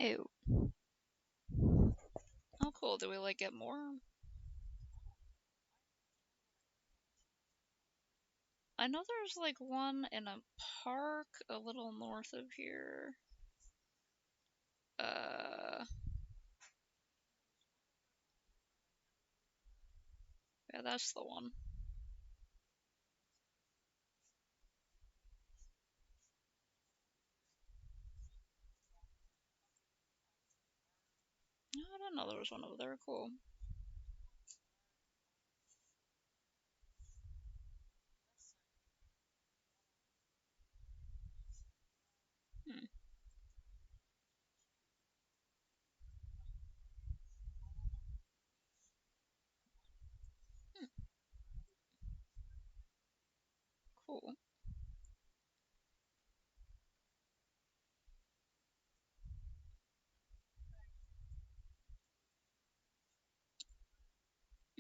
Ew. Oh, cool. Do we, like, get more? I know there's, like, one in a park a little north of here. Uh... Yeah, that's the one. No, I didn't know there was one over there. Cool. Hmm. Hmm. Cool.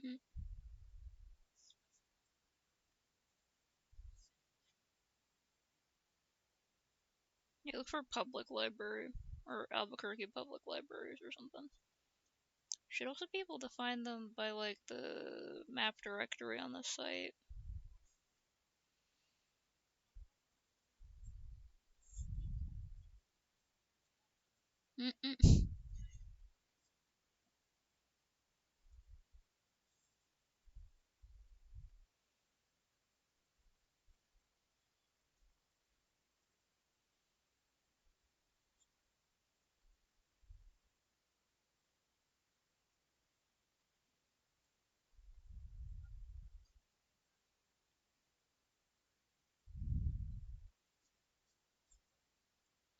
Hmm. Yeah, look for public library. Or Albuquerque Public Libraries or something. Should also be able to find them by, like, the map directory on the site. Mm-mm.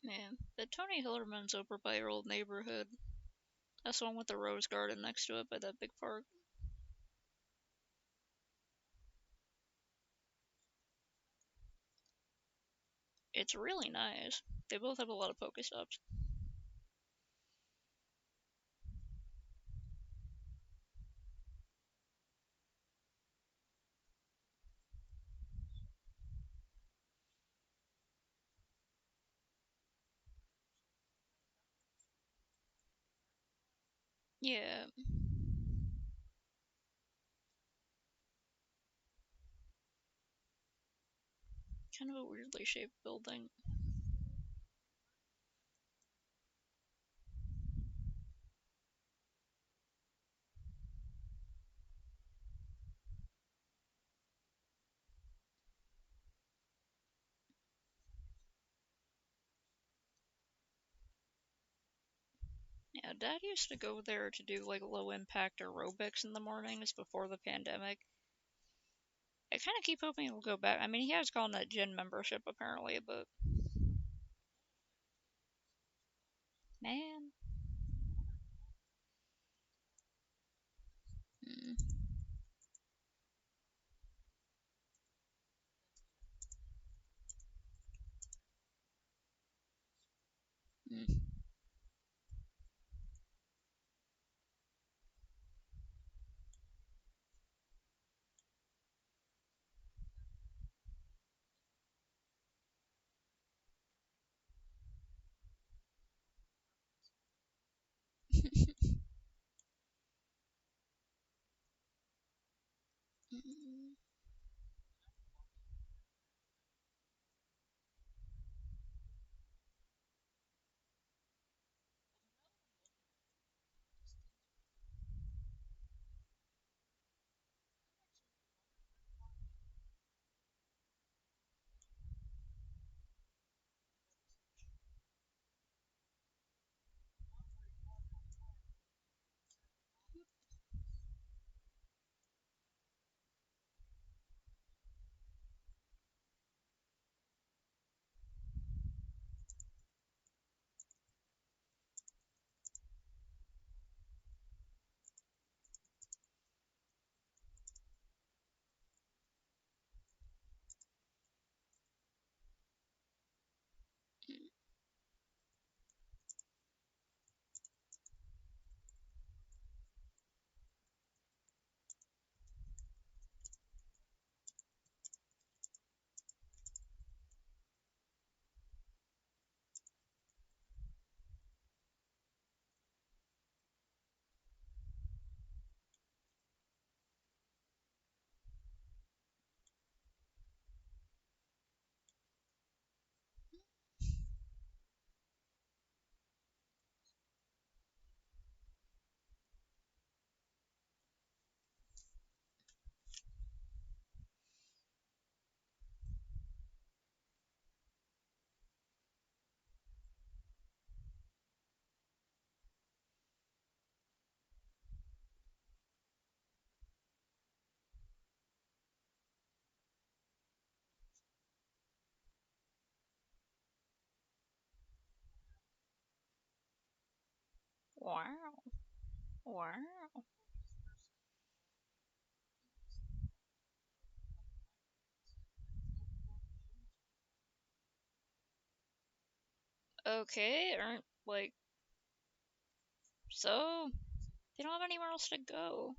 Man, the Tony Hillerman's over by your old neighborhood. That's the one with the rose garden next to it by that big park. It's really nice. They both have a lot of Pokestops. Yeah, kind of a weirdly shaped building. Yeah, Dad used to go there to do like low impact aerobics in the mornings before the pandemic. I kind of keep hoping he'll go back. I mean, he has gotten that gym membership apparently, but man. Mm, mm. Mm. Wow. Wow. Okay, aren't like so they don't have anywhere else to go.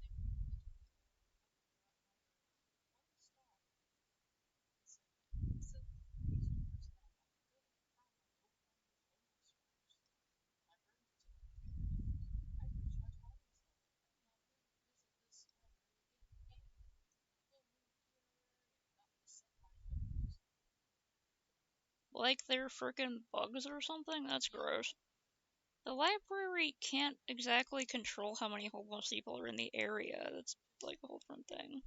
Like they're freaking bugs or something? That's gross. The library can't exactly control how many homeless people are in the area. That's like a whole different thing.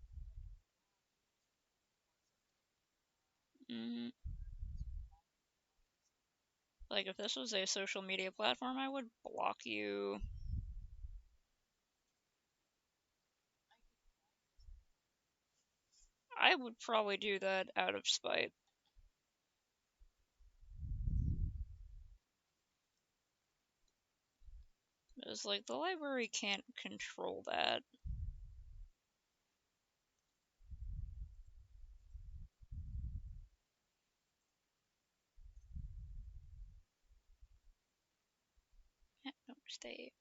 Mm, like if this was a social media platform, I would block you. I would probably do that out of spite. It's like the library can't control that. No state.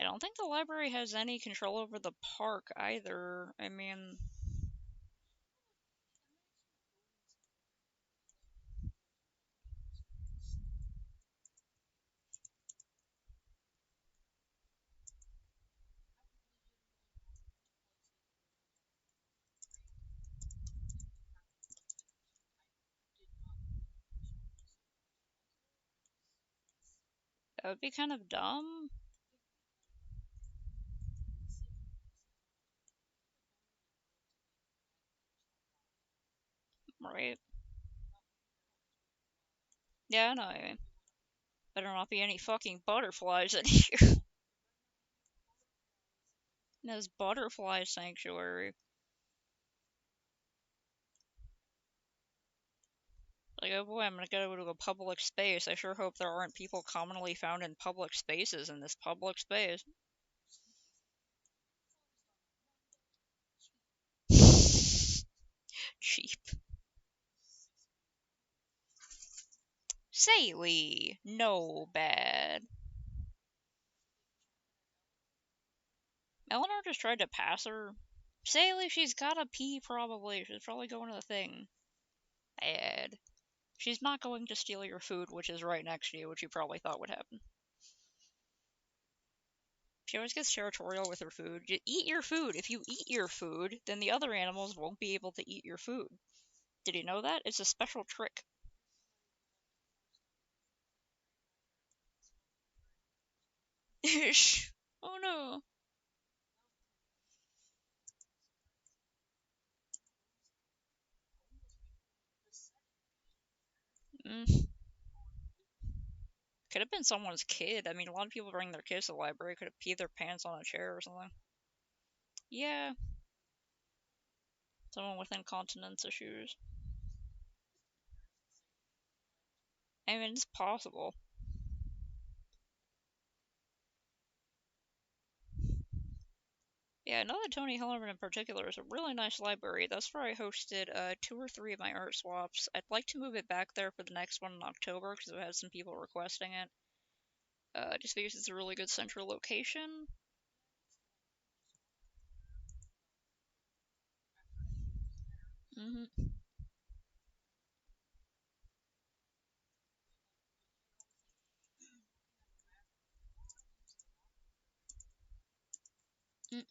I don't think the library has any control over the park either. I mean, that would be kind of dumb, right? Yeah, I know. I mean, better not be any fucking butterflies in here. This butterfly sanctuary. Like, oh boy, I'm gonna go to a public space. I sure hope there aren't people commonly found in public spaces in this public space. Cheap. Saley! No bad. Eleanor just tried to pass her. Saley, she's gotta pee probably. She's probably going to the thing. Bad. She's not going to steal your food, which is right next to you, which you probably thought would happen. She always gets territorial with her food. You eat your food. If you eat your food, then the other animals won't be able to eat your food. Did you know that? It's a special trick. Oh no. Mm. Could have been someone's kid. I mean, a lot of people bring their kids to the library. Could have peed their pants on a chair or something. Yeah, someone with incontinence issues. I mean, it's possible. Yeah, another Tony Hillerman in particular is a really nice library. That's where I hosted two or three of my art swaps. I'd like to move it back there for the next one in October because I've had some people requesting it. Just because it's a really good central location. Mm-hmm. Mm.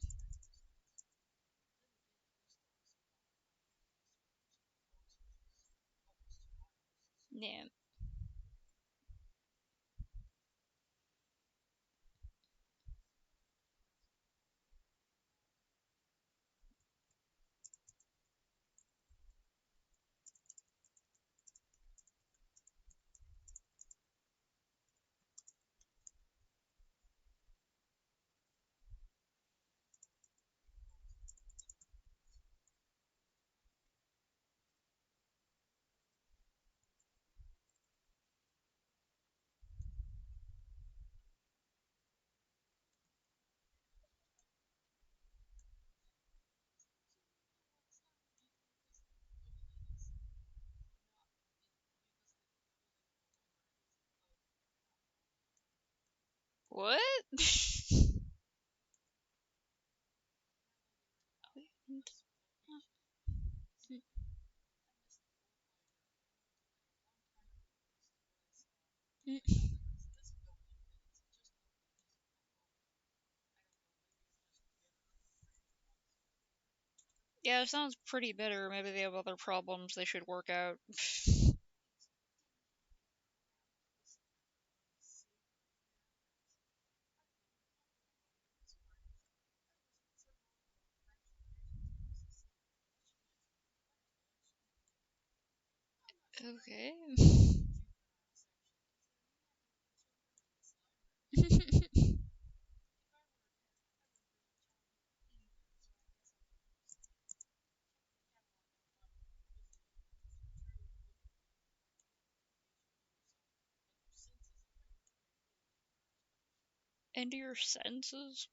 Yeah. What? Yeah, it sounds pretty bitter. Maybe they have other problems they should work out. Okay. Into your senses?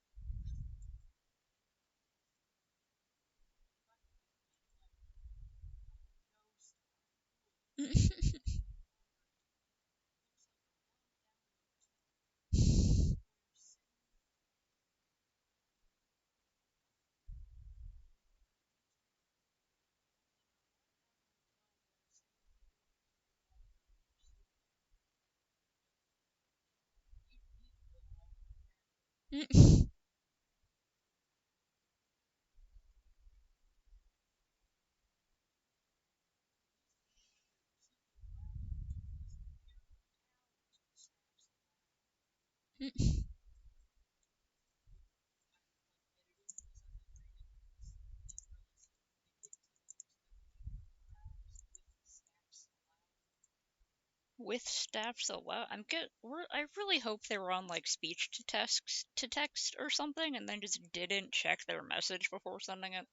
With staffs allowed. I really hope they were on like speech to text or something, and then just didn't check their message before sending it.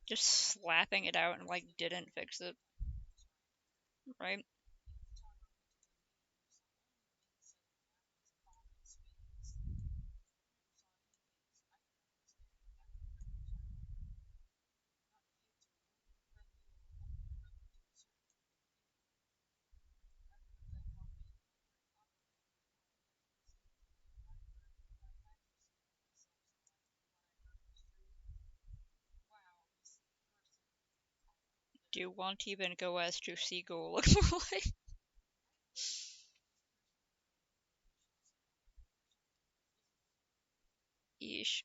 Just slapping it out and like didn't fix it, right? Do you want even go as to seagull look more like? Yeesh.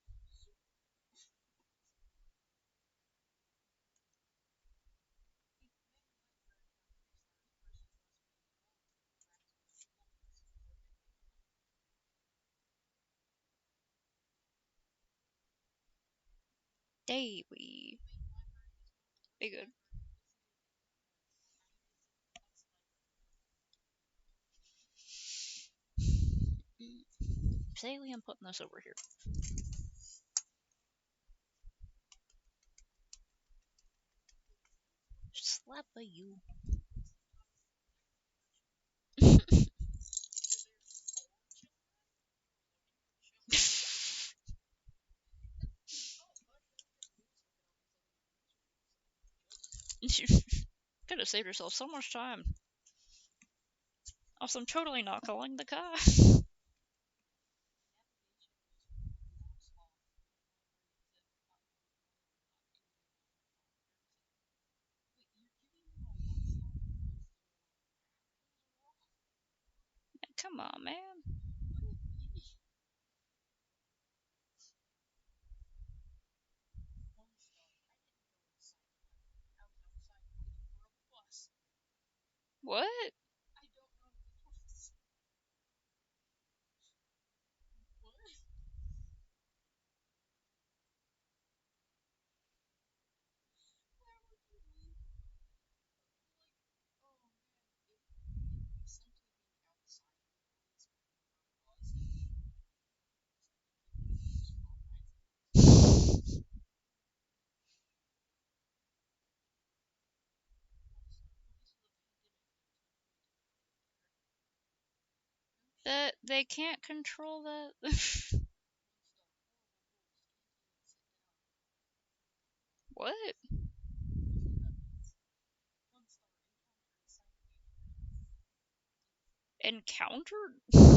Davey. Be good. Saley, I'm putting this over here. Slap a you. Could have saved yourself so much time. Also, I'm totally not calling the car. Come on, man. What? That they can't control that? What? Encountered? They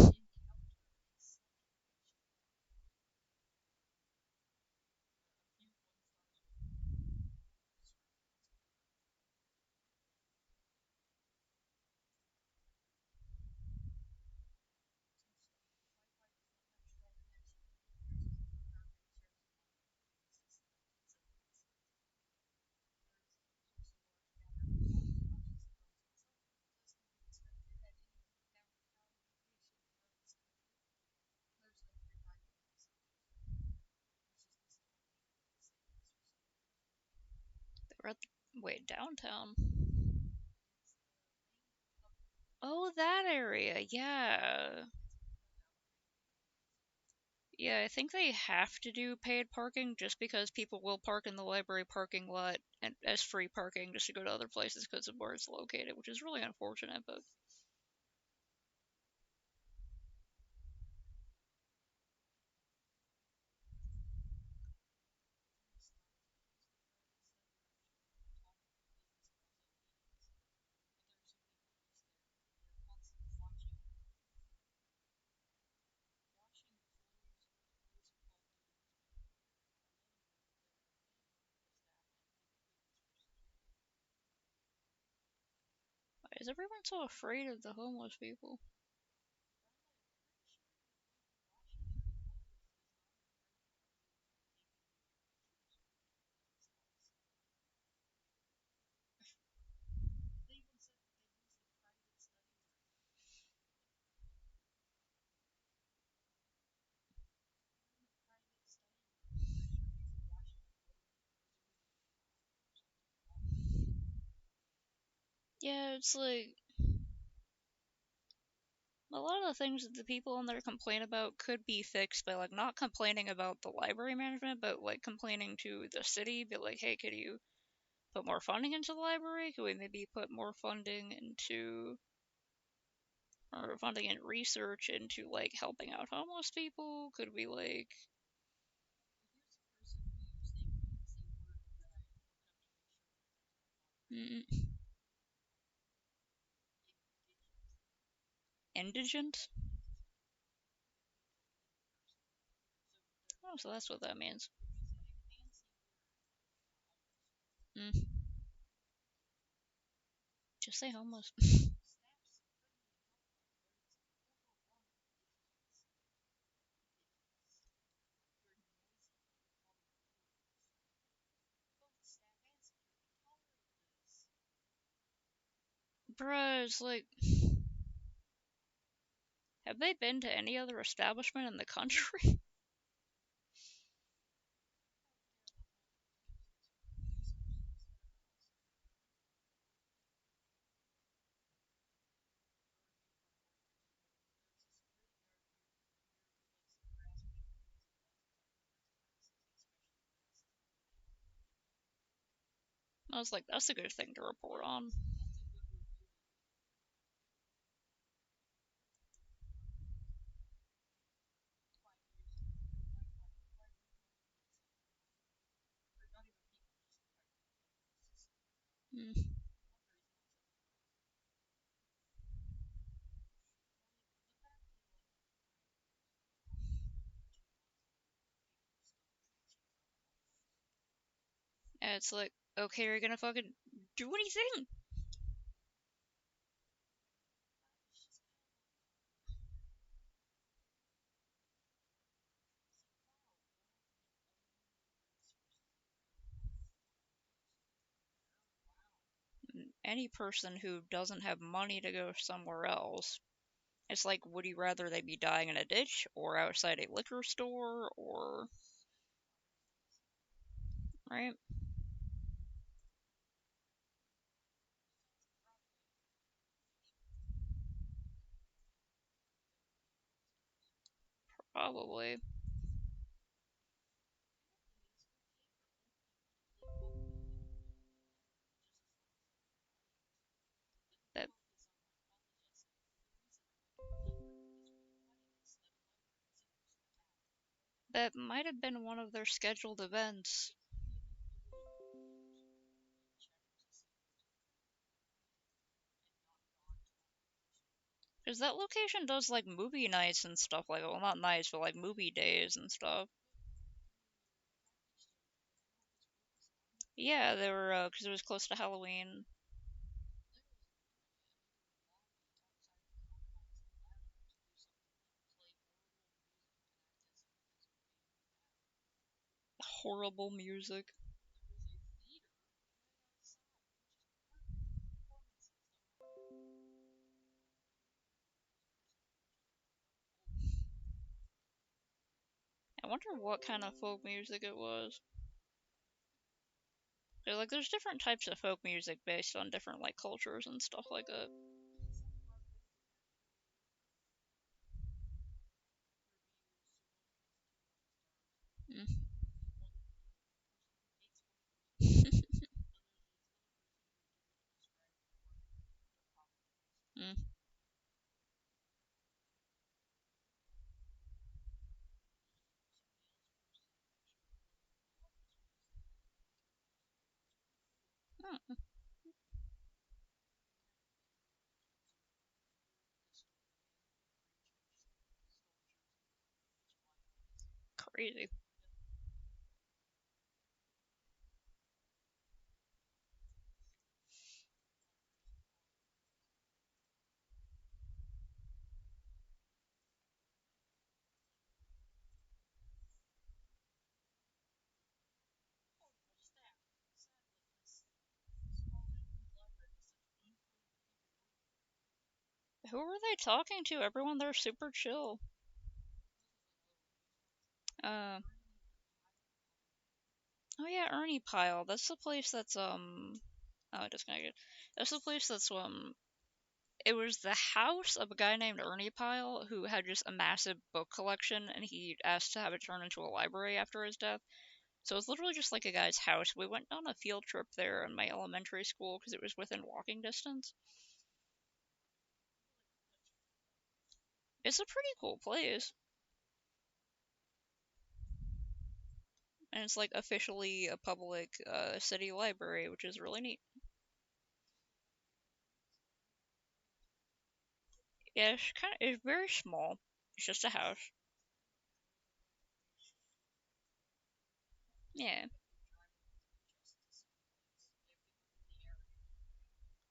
were at wait, downtown. Oh, that area. Yeah. Yeah, I think they have to do paid parking just because people will park in the library parking lot and as free parking just to go to other places because of where it's located, which is really unfortunate. But why is everyone so afraid of the homeless people? Yeah, it's like a lot of the things that the people in there complain about could be fixed by like not complaining about the library management, but like complaining to the city, be like, hey, could you put more funding into the library? Could we maybe put more funding into or funding and research into like helping out homeless people? Could we like mm, indigent? Oh, so that's what that means. Mm, just say homeless. Bruh, it's like, have they been to any other establishment in the country? I was like, that's a good thing to report on. Mm. And it's like, okay, you're gonna fucking do anything? Any person who doesn't have money to go somewhere else, it's like, would you rather they be dying in a ditch or outside a liquor store or, right? Probably. That that might have been one of their scheduled events. Because that location does like movie nights and stuff like, well, not nights, but like movie days and stuff. Yeah, they were, because it was close to Halloween. Horrible music. I wonder what kind of folk music it was. Like, there's different types of folk music based on different like cultures and stuff like that. Mm. Mm. Mm. Crazy. Who were they talking to? Everyone there super chill. Uh, oh yeah, Ernie Pyle. That's the place that's oh, disconnected. That's the place that's it was the house of a guy named Ernie Pyle who had just a massive book collection, and he asked to have it turned into a library after his death. So it's literally just like a guy's house. We went on a field trip there in my elementary school because it was within walking distance. It's a pretty cool place, and it's like officially a public city library, which is really neat. Yeah, it's very small. It's just a house. Yeah,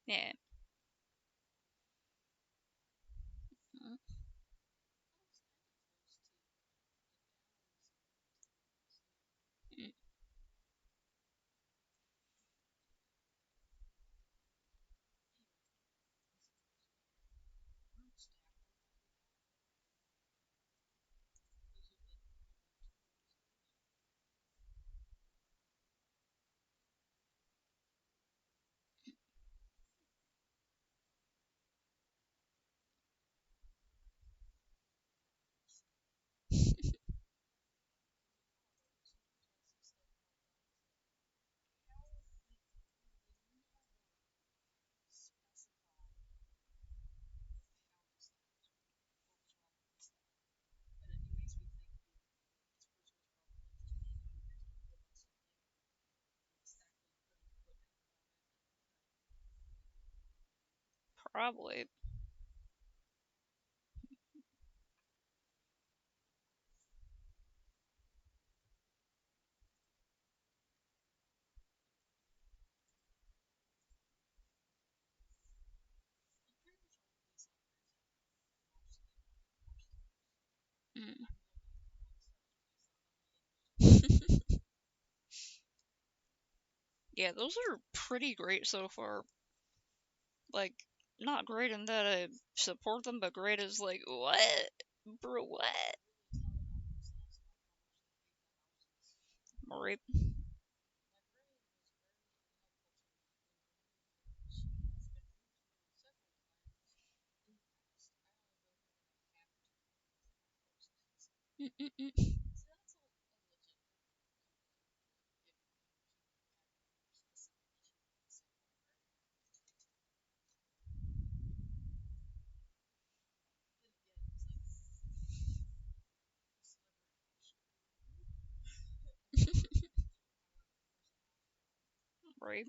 yeah. Mm. Mm. Probably. Mm. Yeah, those are pretty great so far. Like, not great in that I support them, but great as like, what? Bro, what? Right. Mm-mm-mm. Right.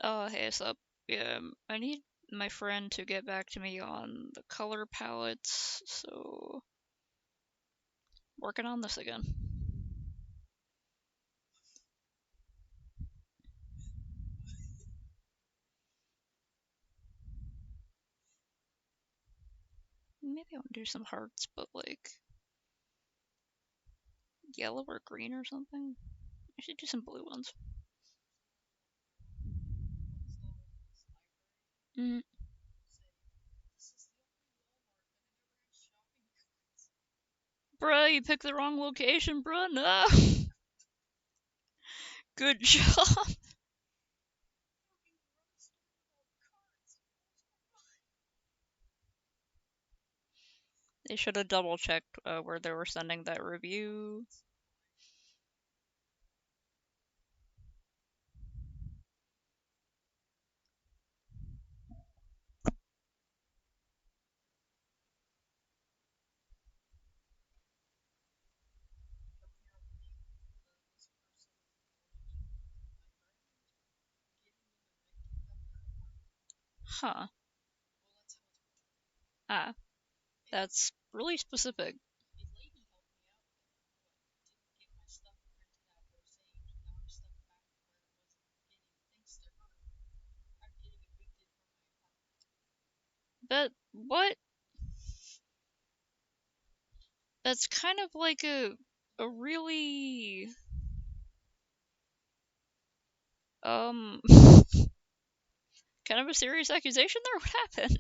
Oh, hey, what's up? Yeah, I need my friend to get back to me on the color palettes, so working on this again. Maybe I want to do some hearts, but like yellow or green or something. I should do some blue ones. Mm. Bruh, you picked the wrong location, bruh. No. Good job. They should have double checked where they were sending that review. Huh. Ah, that's really specific. But what? That's kind of like a really kind of a serious accusation there. What happened?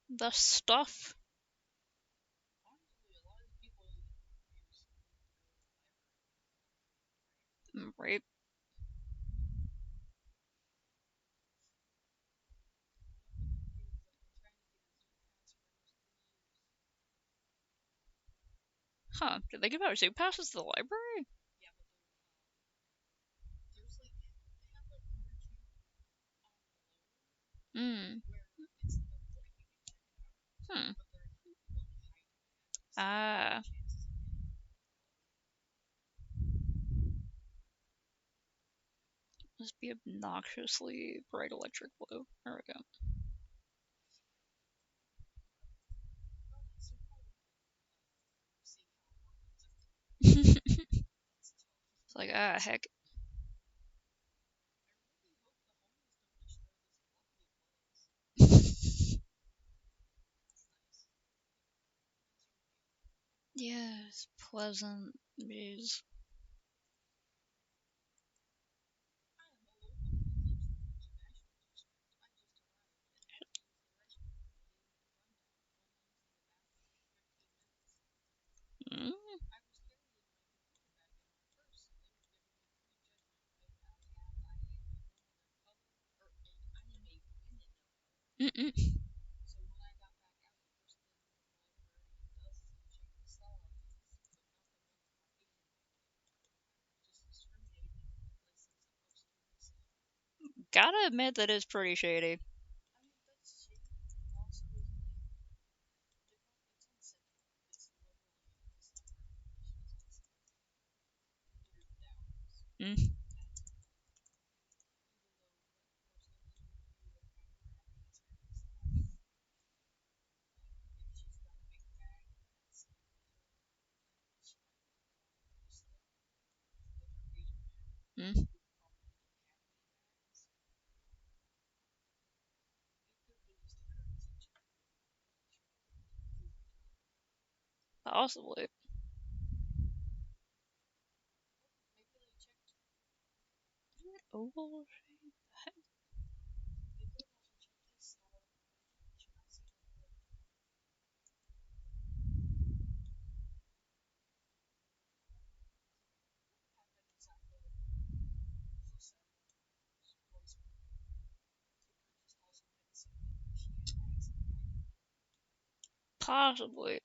The stuff. Right. Huh. Did they give out zoo passes to the library? Hmm. Hmm. Ah. Must be obnoxiously bright electric blue. There we go. It's like, ah, heck. Yes, pleasant. Jeez. Mm. Mm-mm. Gotta admit that is pretty shady. Mm. Mm. Possibly. Oval shape. Possibly.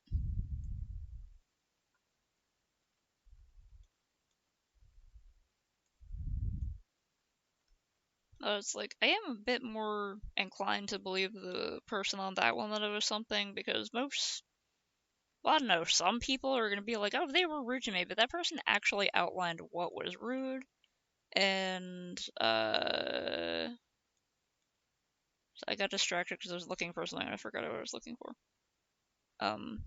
So it's like I am a bit more inclined to believe the person on that one that it was something because well, I don't know, some people are gonna be like, oh, they were rude to me, but that person actually outlined what was rude, and I got distracted because I was looking for something and I forgot what I was looking for. Um,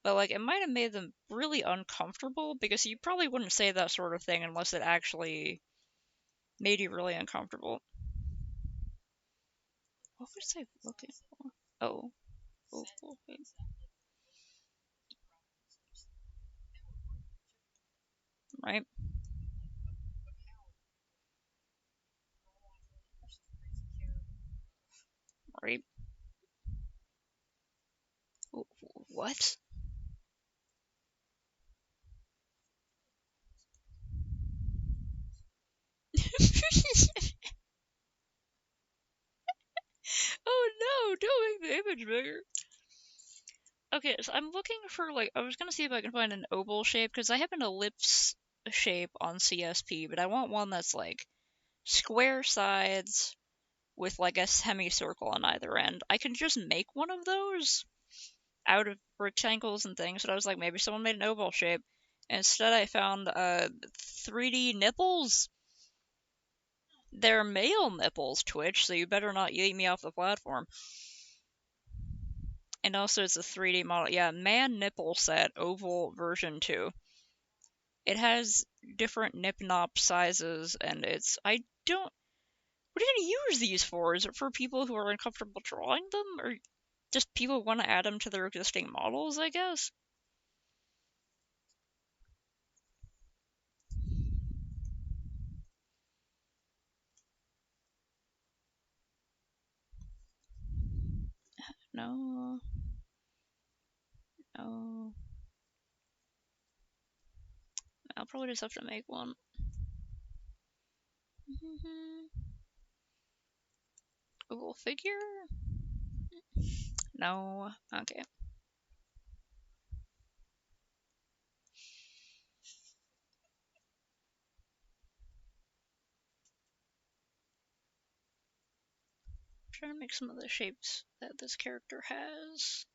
but like it might have made them really uncomfortable because you probably wouldn't say that sort of thing unless it actually made you really uncomfortable. What was I looking for? Oh, oh, okay. Right, right. What? Oh no, don't make the image bigger. Okay, so I'm looking for like I was gonna see if I can find an oval shape because I have an ellipse shape on CSP, but I want one that's like square sides with like a semicircle on either end. I can just make one of those out of rectangles and things, but I was like maybe someone made an oval shape. Instead, I found 3D nipples. They're male nipples, Twitch, so you better not yeet me off the platform. And also, it's a 3D model. Yeah, man nipple set, oval version 2. It has different nip nop sizes, and it's. I don't. What are you gonna use these for? Is it for people who are uncomfortable drawing them, or just people who want to add them to their existing models? I guess. No, no. I'll probably just have to make one. Oval figure? No. Okay. I'm trying to make some of the shapes that this character has.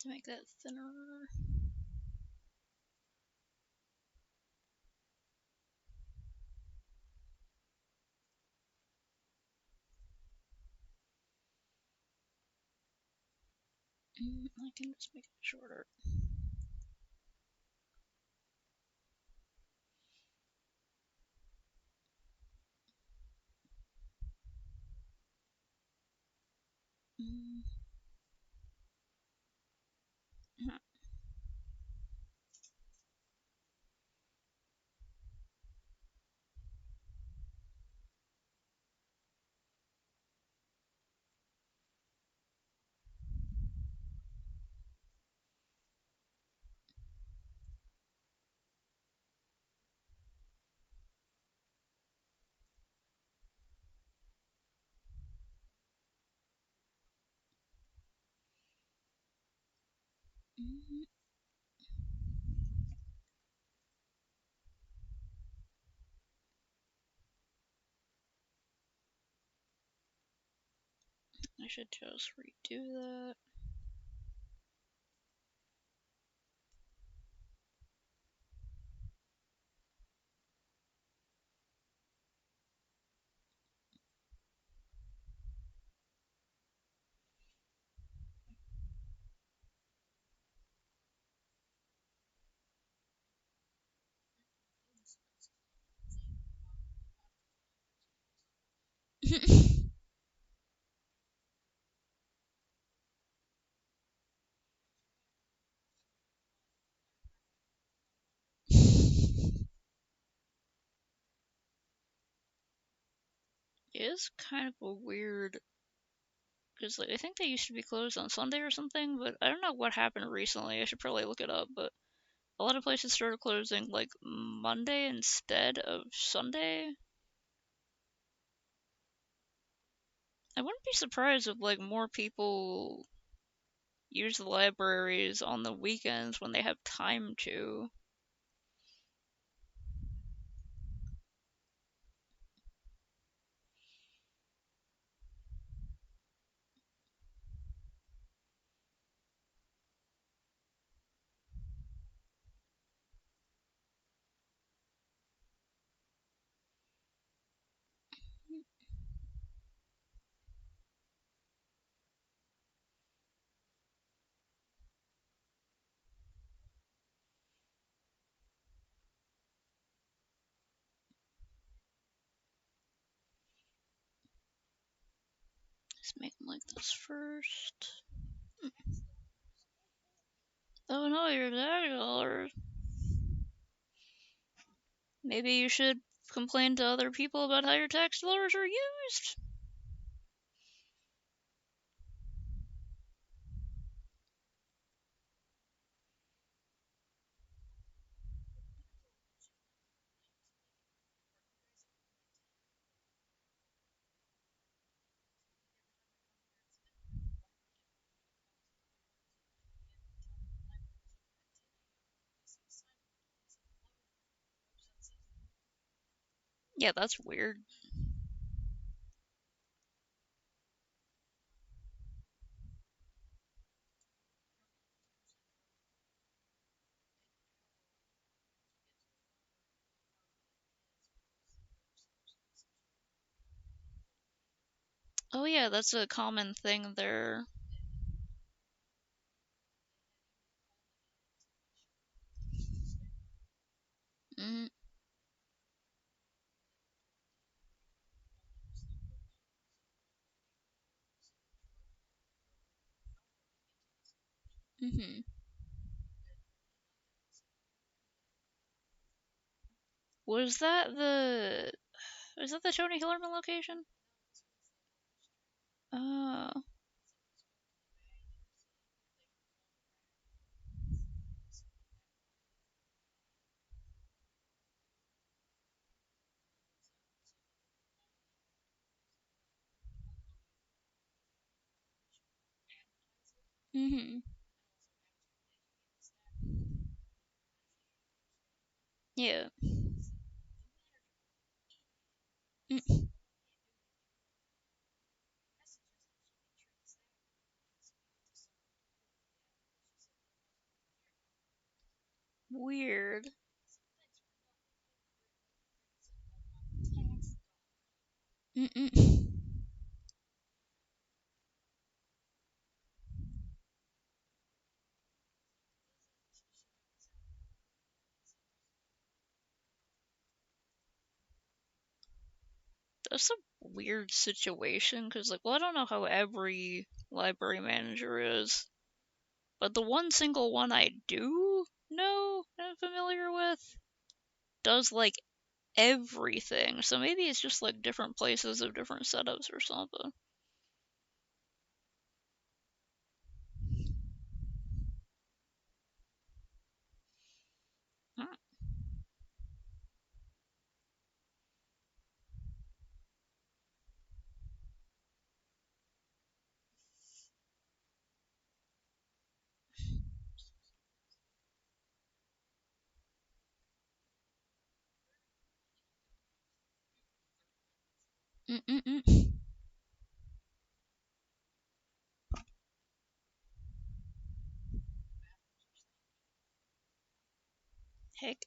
To make that thinner. I can just make it shorter. Mm, mm, I should just redo that. is kind of a weird, because like, I think they used to be closed on Sunday or something, but I don't know what happened recently. I should probably look it up, but a lot of places started closing like Monday instead of Sunday. I wouldn't be surprised if like more people use the libraries on the weekends when they have time to. Let's make them like this first. Oh no, you're that. Maybe you should complain to other people about how your tax dollars are used. Yeah, that's weird. Oh yeah, that's a common thing there. Mm-hmm. Mm-hmm. Was that the Tony Hillerman location? Oh. Mm-hmm. Yeah. Mm. Weird. Mm-mm. That's a weird situation because, like, well, I don't know how every library manager is, but the one single one I do know and am familiar with does like everything. So maybe it's just like different places of different setups or something. Mm, mm, mm, mm. Heck.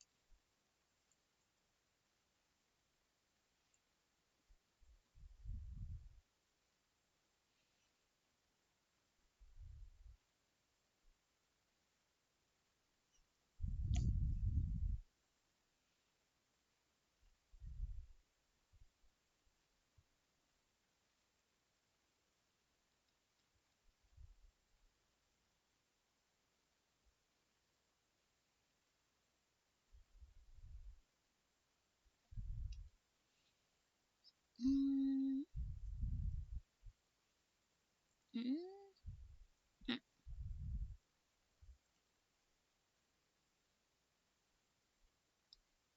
Mm.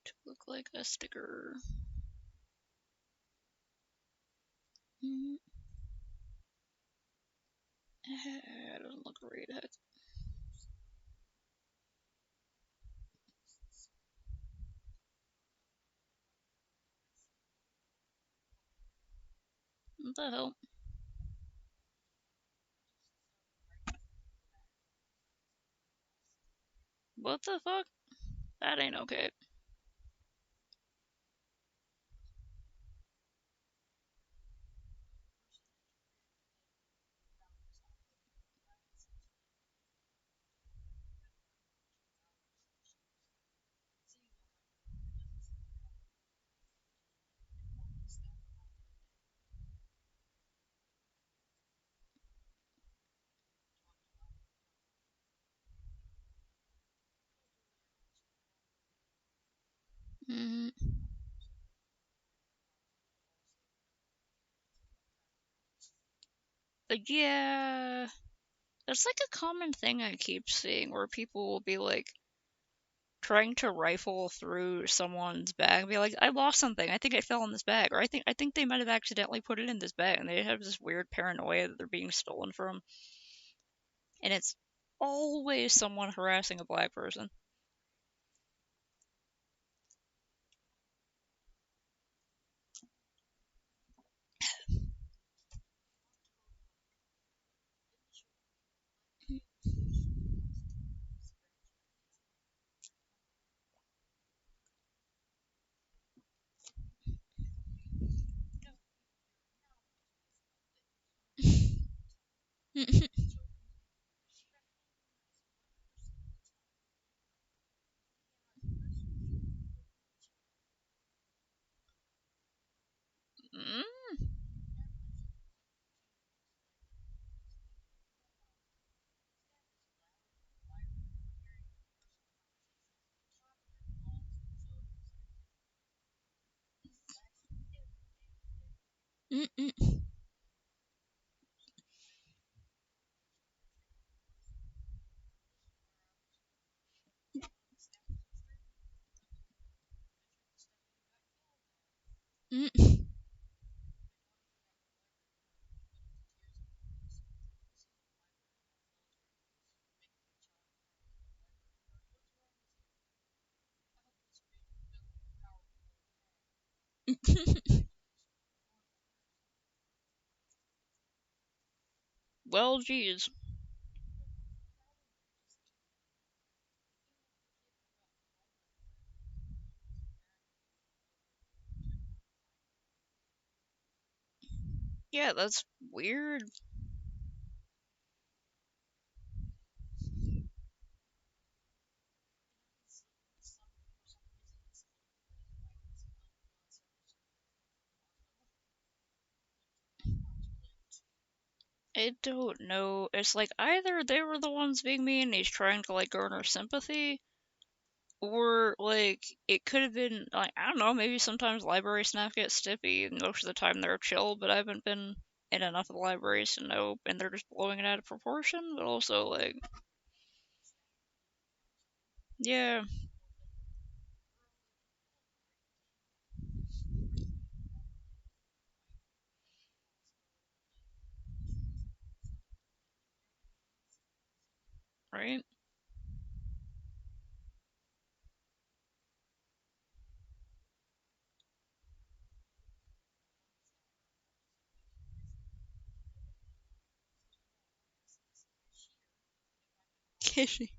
To look like a sticker. Mm. Doesn't look right. Heck. What the hell? What the fuck? That ain't okay. Mm. Yeah. It's like a common thing I keep seeing where people will be like trying to rifle through someone's bag and be like, I lost something. I think it fell in this bag. Or I think they might have accidentally put it in this bag, and they have this weird paranoia that they're being stolen from. And it's always someone harassing a black person. Well, geez. Yeah, that's weird. I don't know. It's like either they were the ones being mean and he's trying to like garner sympathy, or like it could have been like I don't know, maybe sometimes library staff get stiffy and most of the time they're chill, but I haven't been in enough of the libraries to know and they're just blowing it out of proportion, but also like yeah, right? Kitty.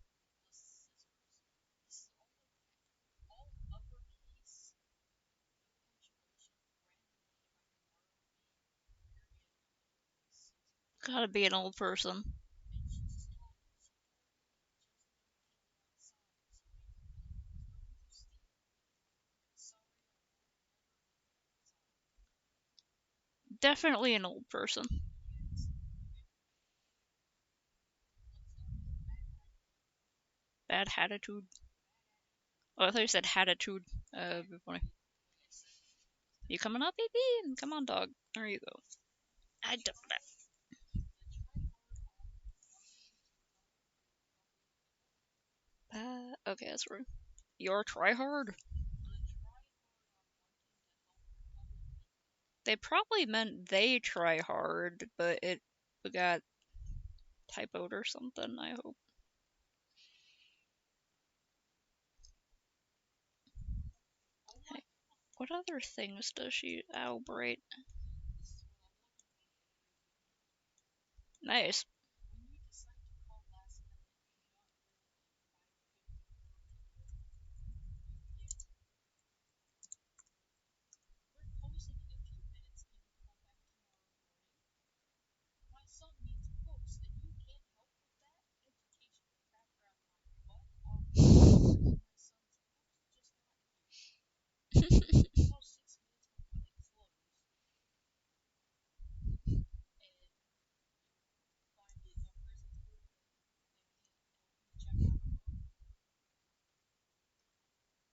Gotta be an old person. Definitely an old person. Bad attitude. Oh, I thought you said attitude. Be funny. You coming up, baby? Come on, dog. There you go. I don't know. Okay, that's right. Your try hard. They probably meant they try hard, but it got typoed or something, I hope. Hey, what other things does she Albright? Nice.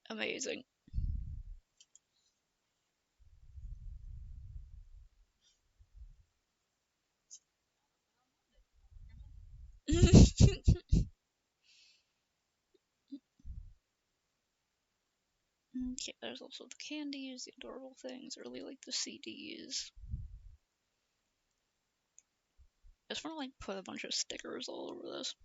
Amazing. Okay, there's also the candies, the adorable things. I really like the CDs. I just want to like put a bunch of stickers all over this.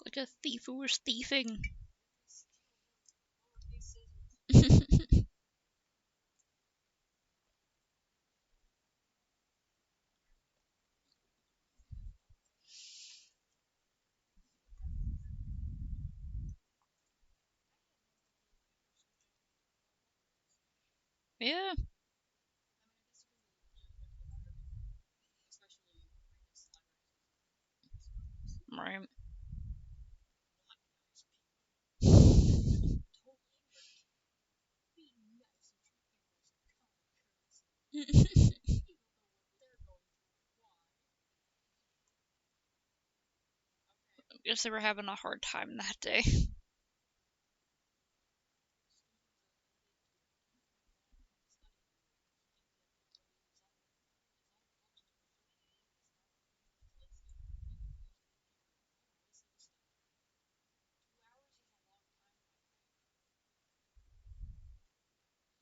Like a thief who was thieving. Yeah, right. Guess they were having a hard time that day.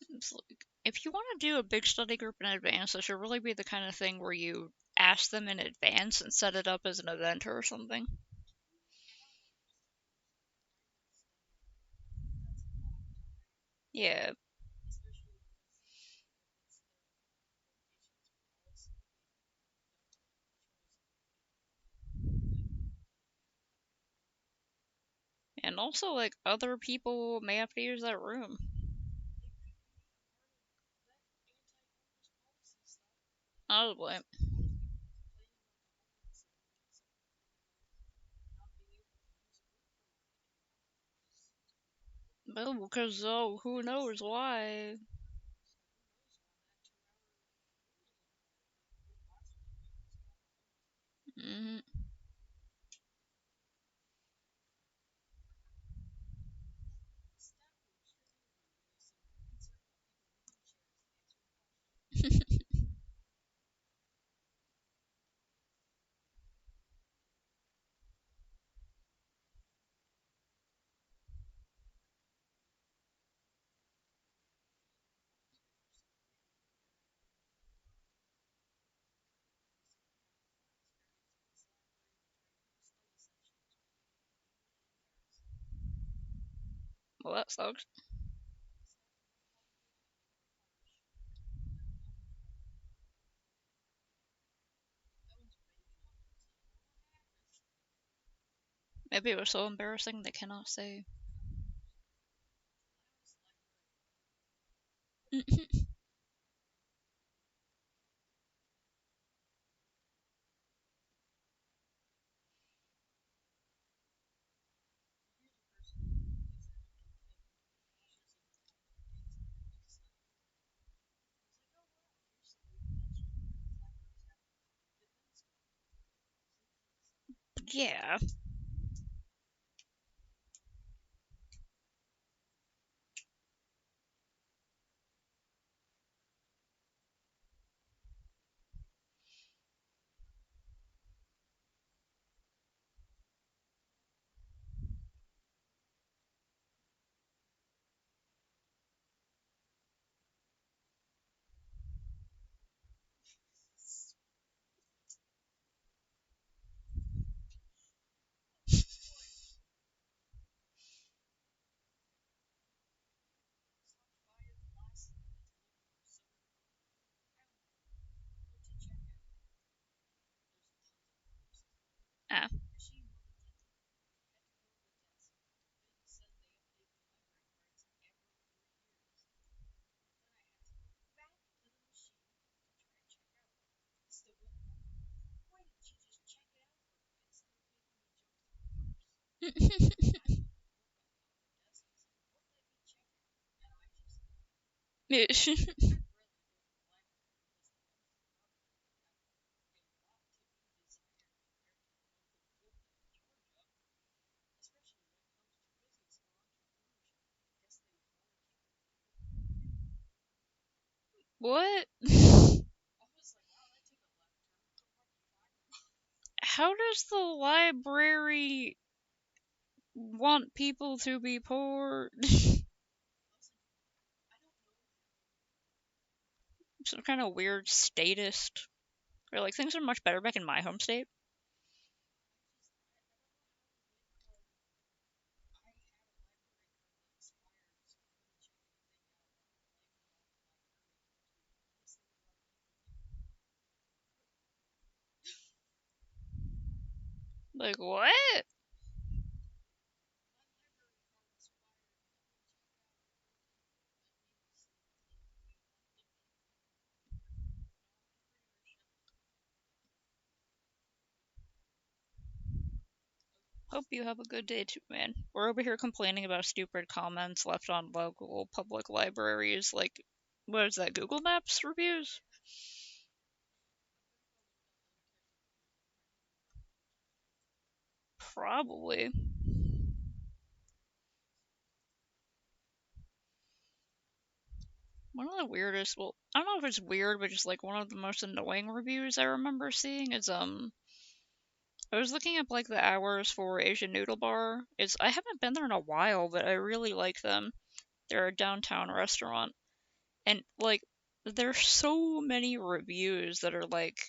It's like, if you want to do a big study group in advance, it should really be the kind of thing where you ask them in advance and set it up as an event or something. Yeah, and also like other people may have to use that room. Probably. Well, because who knows why? Hmm. Well, that sucks. Maybe it was so embarrassing they cannot say. Yeah. Ah. What? How does the library want people to be poor? Some kind of weird statist. Or like things are much better back in my home state. Like what? Hope you have a good day too, man. We're over here complaining about stupid comments left on local public libraries, like what is that, Google Maps reviews? Probably. One of the weirdest, well, I don't know if it's weird, but just like one of the most annoying reviews I remember seeing is I was looking up like the hours for Asian Noodle Bar. It's I haven't been there in a while, but I really like them. They're a downtown restaurant, and like there's so many reviews that are like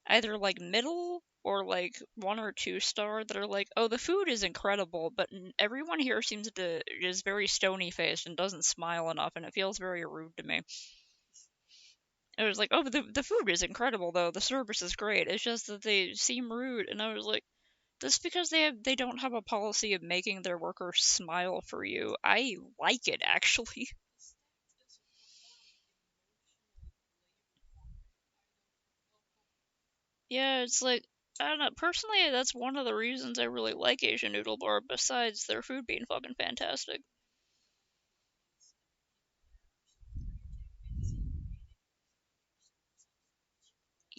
either like middle or like 1 or 2 star that are like, oh, the food is incredible, but everyone here seems to is very stony faced and doesn't smile enough, and it feels very rude to me. It was like, oh, the food is incredible though, the service is great. It's just that they seem rude, and I was like, that's because they don't have a policy of making their workers smile for you. I like it actually. Yeah, it's like I don't know. Personally, that's one of the reasons I really like Asian Noodle Bar. Besides their food being fucking fantastic.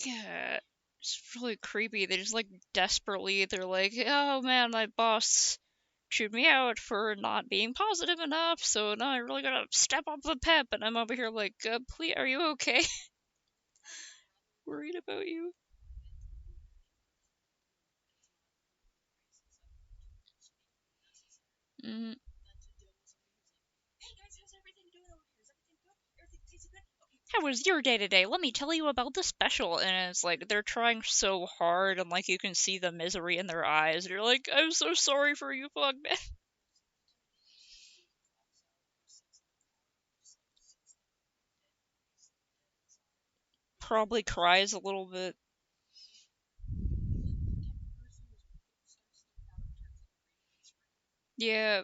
Yeah, it's really creepy. They just like desperately. They're like, oh man, my boss chewed me out for not being positive enough. So now I really gotta step up the pep. And I'm over here like, please, are you okay? Worried about you. Mm. How was your day today? Let me tell you about the special. And it's like they're trying so hard, and like you can see the misery in their eyes. You're like, I'm so sorry for you, fuck man. Probably cries a little bit. Yeah.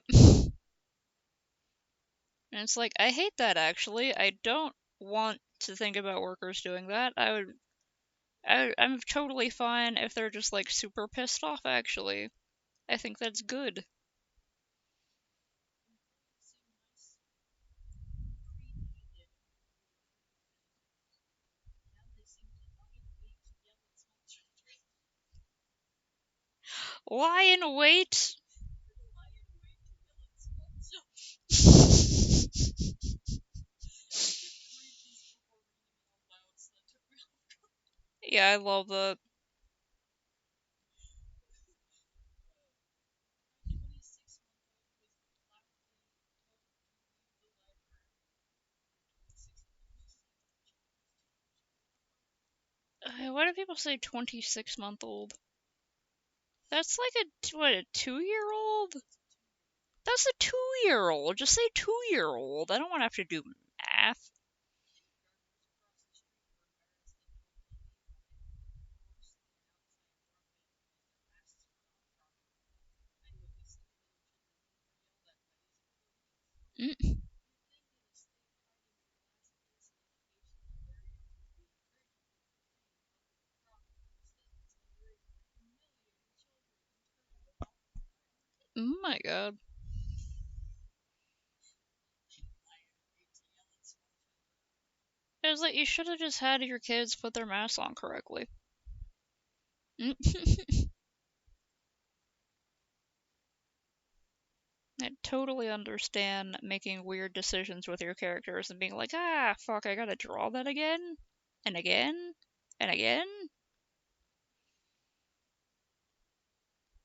And it's like, I hate that actually. I don't want to think about workers doing that. I'm totally fine if they're just like super pissed off actually. I think that's good. Lie in wait. Yeah, I love that. Why do people say 26-month-old? That's like what, a 2-year-old? That's a 2-year-old. Just say 2-year-old. I don't want to have to do math. Mm. Oh my god. It was like you should have just had your kids put their masks on correctly. Mm. I totally understand making weird decisions with your characters and being like, ah, fuck, I gotta draw that again, and again, and again.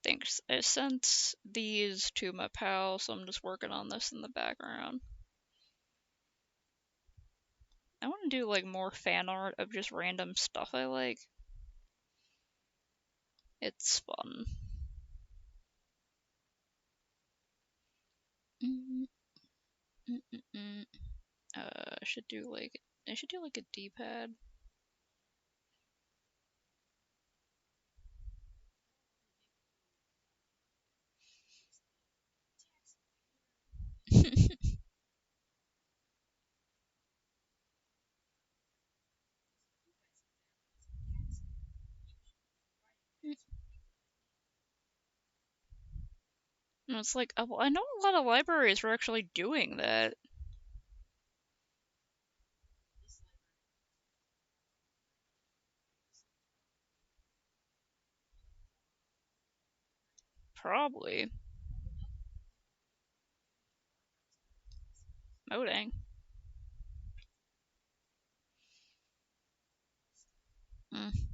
Thanks. I sent these to my pal, so I'm just working on this in the background. I want to do like more fan art of just random stuff I like. It's fun. Mm, mm, mm, mm. I should do like a D-pad. And it's like, well, I know a lot of libraries were actually doing that. Probably. Modang. Mm.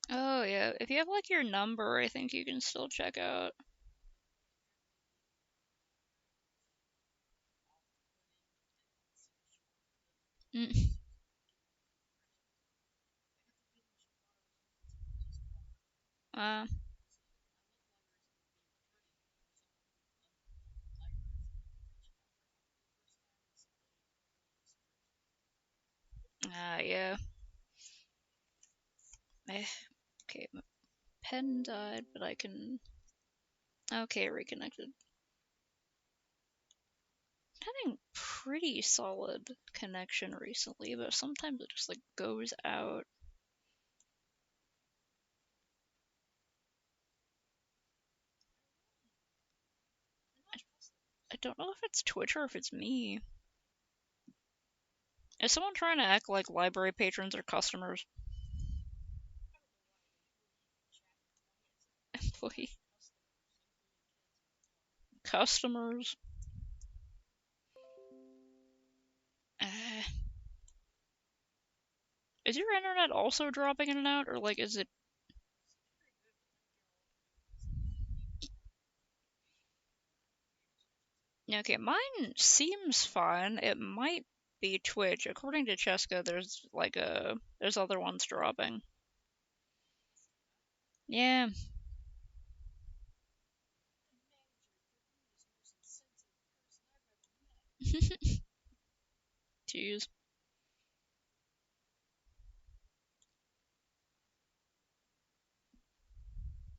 Oh yeah, if you have like your number, I think you can still check out. Mm. Uh, yeah. Eh, okay, my pen died, but I can. Okay, reconnected. Having pretty solid connection recently, but sometimes it just like goes out. I don't know if it's Twitch or if it's me. Is someone trying to act like library patrons are customers? Employee customers. Uh, is your internet also dropping in and out, or like is it? Okay, mine seems fine. It might be Twitch. According to Cheska, there's other ones dropping. Yeah. Jeez.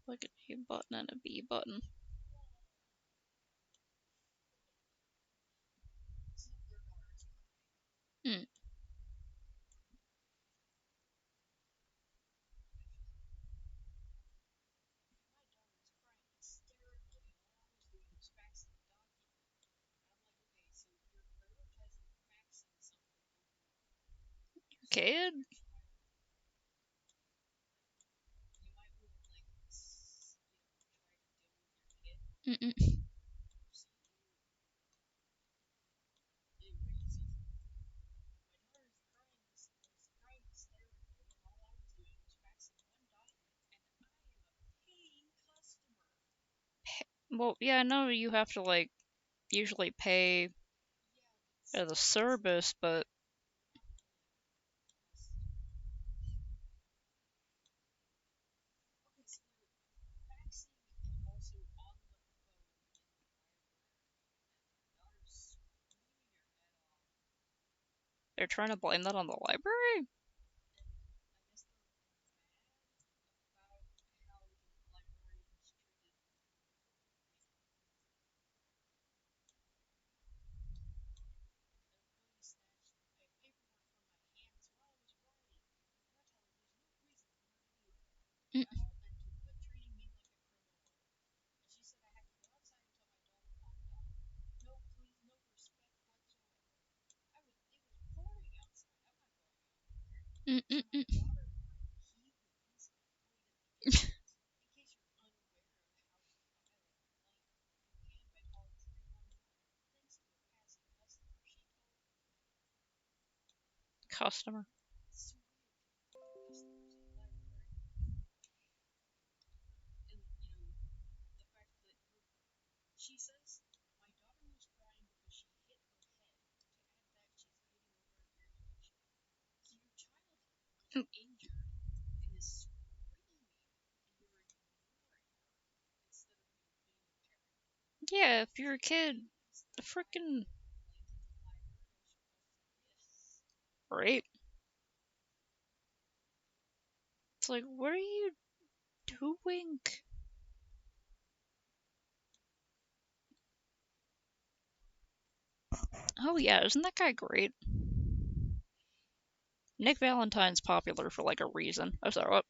Like an A button and a B button. Hmm. Kid? Mm-mm. Well, yeah, I know you have to, like, usually pay for the service, but they're trying to blame that on the library? Mm. Mm-mm-mm. Customer. Mm. Yeah, if you're a kid, the frickin' right? It's like, what are you doing? Oh yeah, isn't that guy great? Nick Valentine's popular for like a reason. Oh, sorry, what?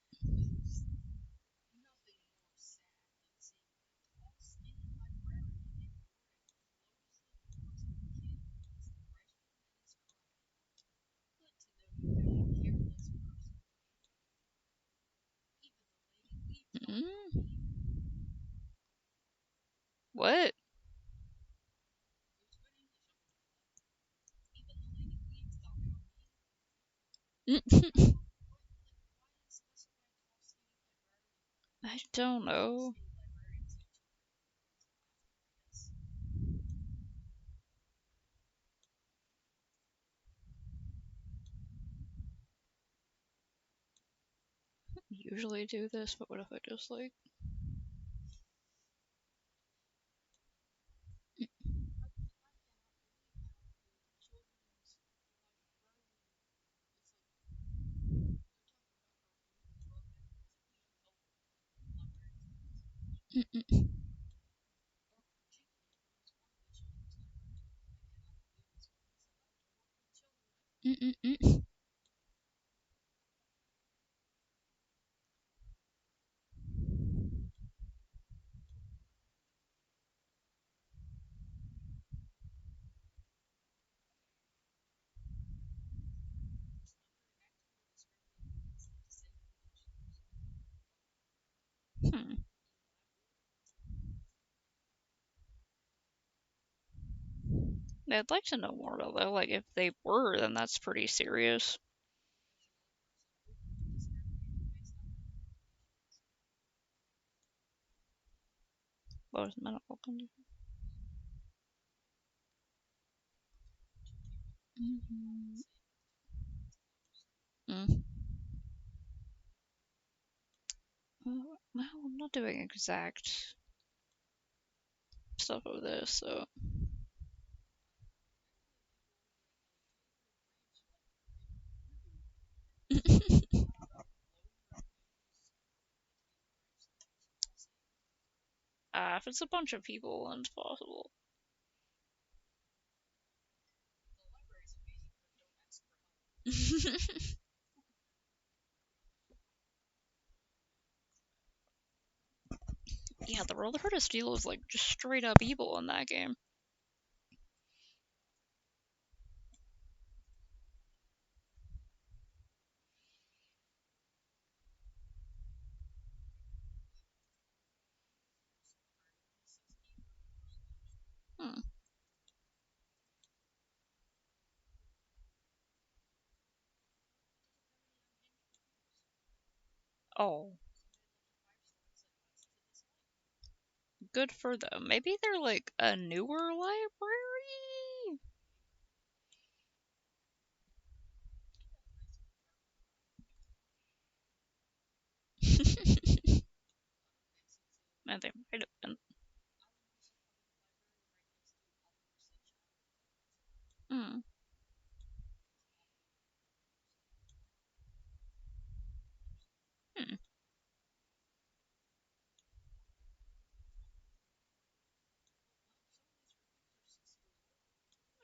Mm, what? I don't know. Usually do this, but what if I just like? Mm-mm. Mm-mm-mm. Hmm. Yeah, I'd like to know more though. Like, if they were, then that's pretty serious. What was medical condition? Mm. Well, I'm not doing exact stuff of this, so. If it's a bunch of people, then it's possible. Yeah, the Brotherhood of Steel is like just straight up evil in that game. Hmm. Oh, good for them. Maybe they're like a newer library? And they might have been. Hmm. Hmm.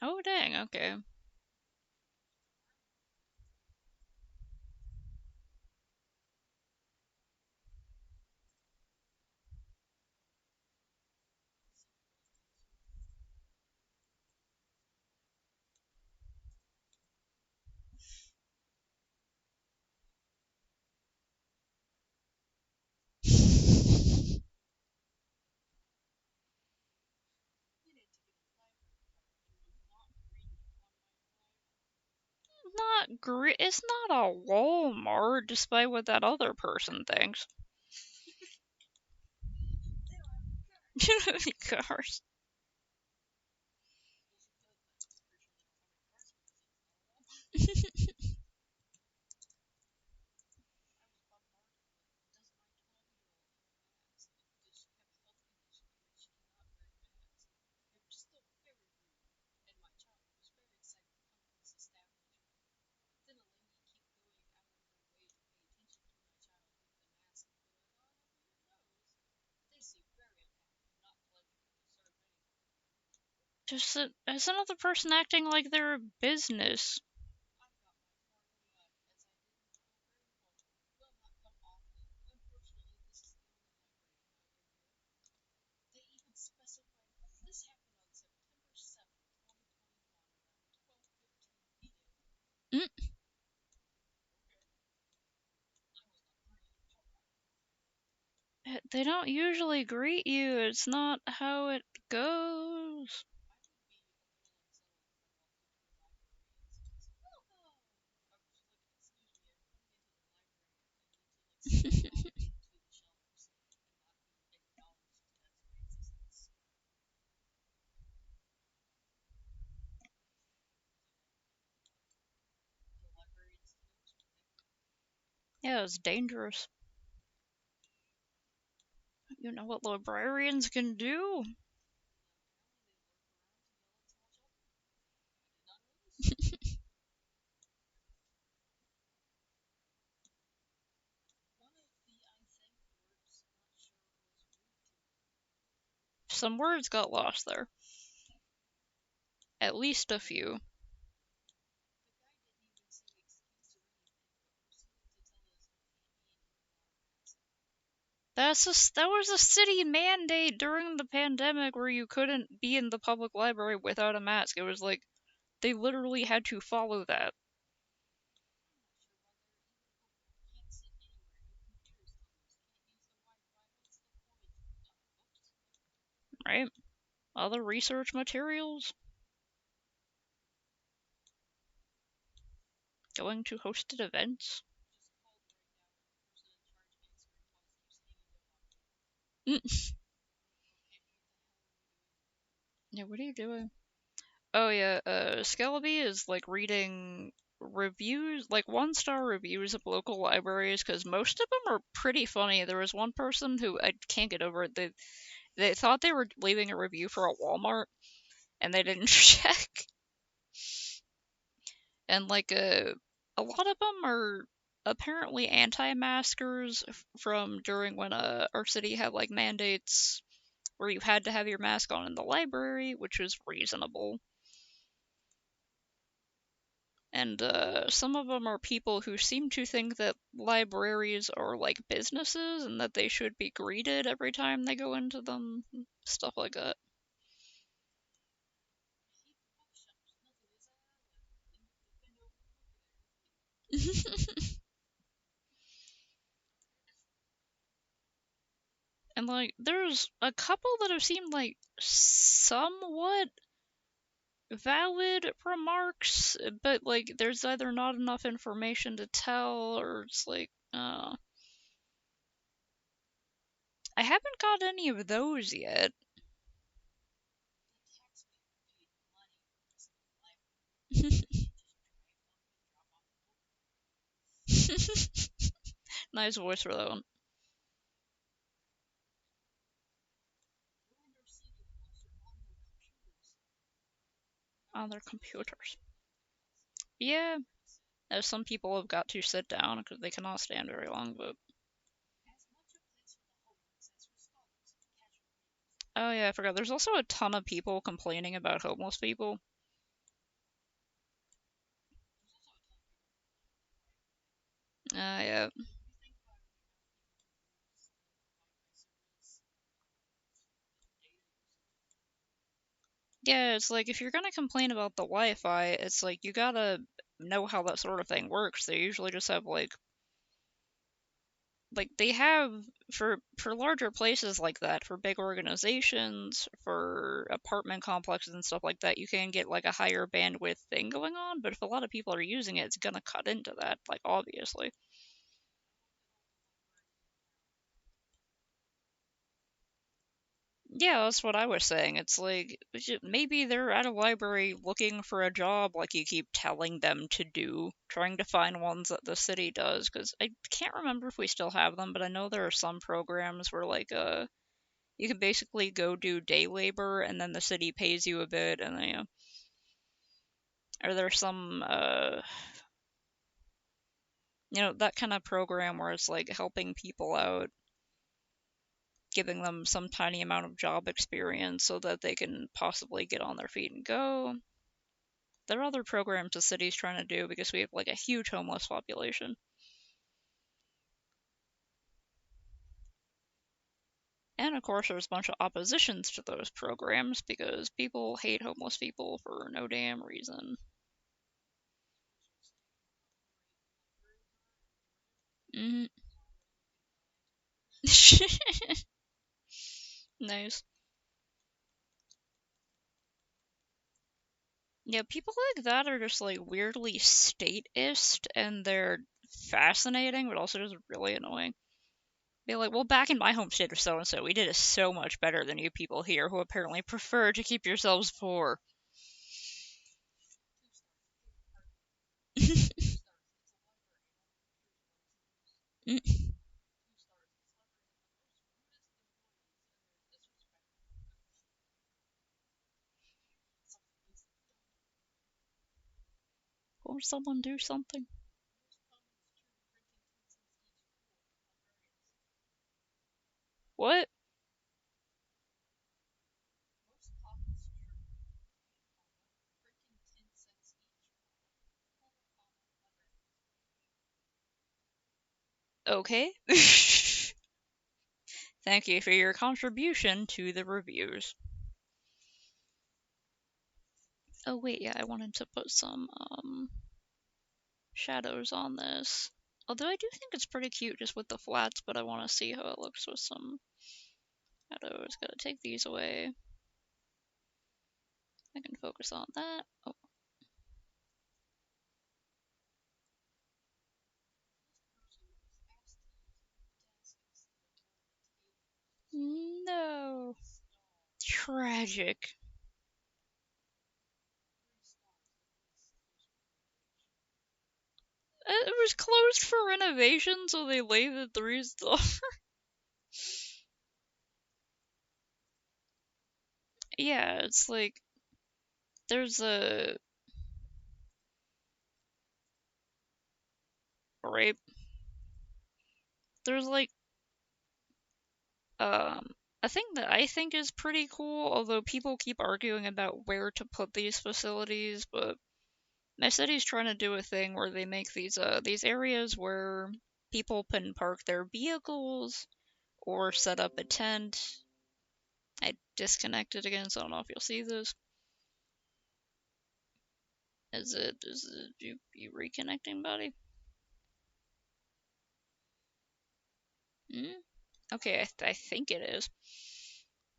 Oh, dang, okay. It's not a Walmart, despite what that other person thinks. Cars. Just as another person acting like they're a business. Mm, they don't usually greet you. It's not how it goes. Yeah, it's dangerous. You know what librarians can do? Some words got lost there. At least a few. That was a city mandate during the pandemic where you couldn't be in the public library without a mask. It was like they literally had to follow that, right? Other research materials, going to hosted events. Mm. Yeah, what are you doing? Oh yeah, Skeleby is like reading reviews, like 1-star reviews of local libraries, because most of them are pretty funny. There was one person who I can't get over it. They thought they were leaving a review for a Walmart, and they didn't check. And like a lot of them are apparently anti-maskers from during when our city had like mandates where you had to have your mask on in the library, which was reasonable. And some of them are people who seem to think that libraries are like businesses and that they should be greeted every time they go into them, stuff like that. And like, there's a couple that have seemed like somewhat valid remarks, but like, there's either not enough information to tell, or it's like, I haven't got any of those yet. Nice voice for that one. On their computers. Yeah, as some people have got to sit down because they cannot stand very long, but. Oh yeah, I forgot. There's also a ton of people complaining about homeless people. Yeah. Yeah, it's like if you're gonna complain about the Wi-Fi, it's like you gotta know how that sort of thing works. They usually just have like they have for larger places like that, for big organizations, for apartment complexes and stuff like that, you can get like a higher bandwidth thing going on, but if a lot of people are using it, it's gonna cut into that, like obviously. Yeah, that's what I was saying. It's like maybe they're at a library looking for a job, like you keep telling them to do, trying to find ones that the city does. Because I can't remember if we still have them, but I know there are some programs where like you can basically go do day labor and then the city pays you a bit, and then or there's some that kind of program where it's like helping people out, giving them some tiny amount of job experience so that they can possibly get on their feet and go. There are other programs the city's trying to do because we have like a huge homeless population. And of course, there's a bunch of oppositions to those programs because people hate homeless people for no damn reason. Mm. Nice. Yeah, people like that are just like weirdly statist and they're fascinating, but also just really annoying. Be like, well, back in my home state of so and so, we did it so much better than you people here who apparently prefer to keep yourselves poor. Or someone do something. What? Okay. Thank you for your contribution to the reviews. Oh wait, yeah, I wanted to put some shadows on this. Although I do think it's pretty cute just with the flats, but I want to see how it looks with some shadows. Gotta take these away. I can focus on that. Oh, no. Tragic. was closed for renovation, so they laid the 3-star. Yeah, it's like there's a right. There's like a thing that I think is pretty cool, although people keep arguing about where to put these facilities, but my city's trying to do a thing where they make these areas where people can park their vehicles or set up a tent. I disconnected again, so I don't know if you'll see this. Is it you reconnecting, buddy? Hmm? Okay, I think it is.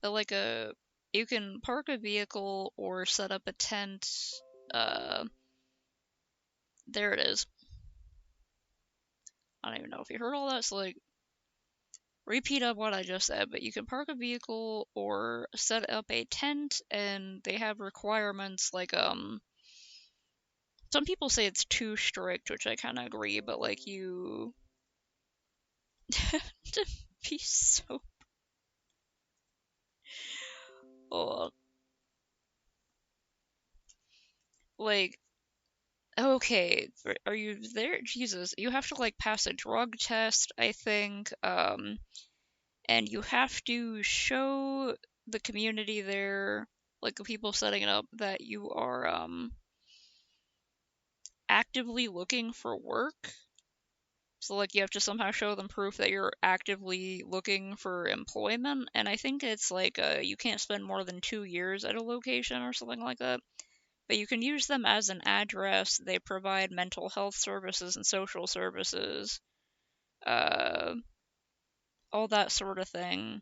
But like you can park a vehicle or set up a tent. Uh, there it is. I don't even know if you heard all that. So like, repeat up what I just said. But you can park a vehicle or set up a tent, and they have requirements like Some people say it's too strict, which I kind of agree. But like you to be so. Oh, like okay, are you there? Jesus, you have to like pass a drug test, I think. And you have to show the community there, like the people setting it up, that you are actively looking for work. So like you have to somehow show them proof that you're actively looking for employment. And I think it's like you can't spend more than 2 years at a location or something like that. But you can use them as an address. They provide mental health services and social services, uh, all that sort of thing,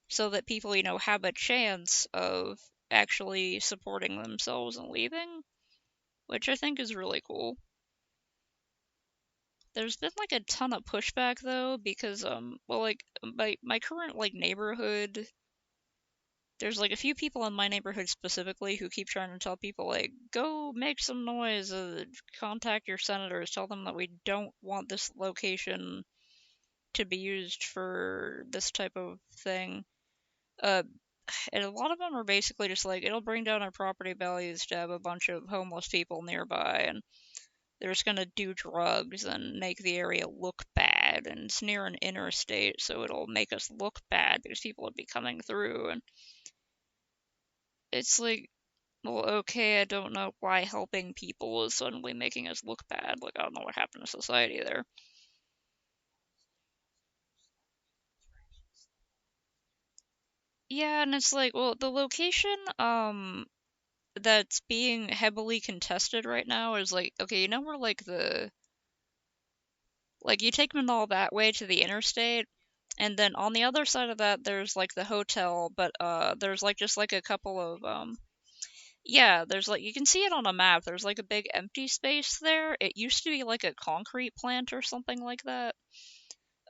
so that people, have a chance of actually supporting themselves and leaving, which I think is really cool. There's been like a ton of pushback though, because well, like my current like neighborhood, there's like a few people in my neighborhood specifically who keep trying to tell people like go make some noise, contact your senators, tell them that we don't want this location to be used for this type of thing. Uh, and a lot of them are basically just like it'll bring down our property values to have a bunch of homeless people nearby, and they're just gonna do drugs and make the area look bad. And it's near an interstate, so it'll make us look bad because people would be coming through. And it's like, well, okay, I don't know why helping people is suddenly making us look bad. Like, I don't know what happened to society there. Yeah, and it's like, well, the location, that's being heavily contested right now is like, okay, where like like you take them all that way to the interstate, and then on the other side of that, there's like the hotel, but there's like just like a couple of yeah, there's like you can see it on a map. There's like a big empty space there. It used to be like a concrete plant or something like that.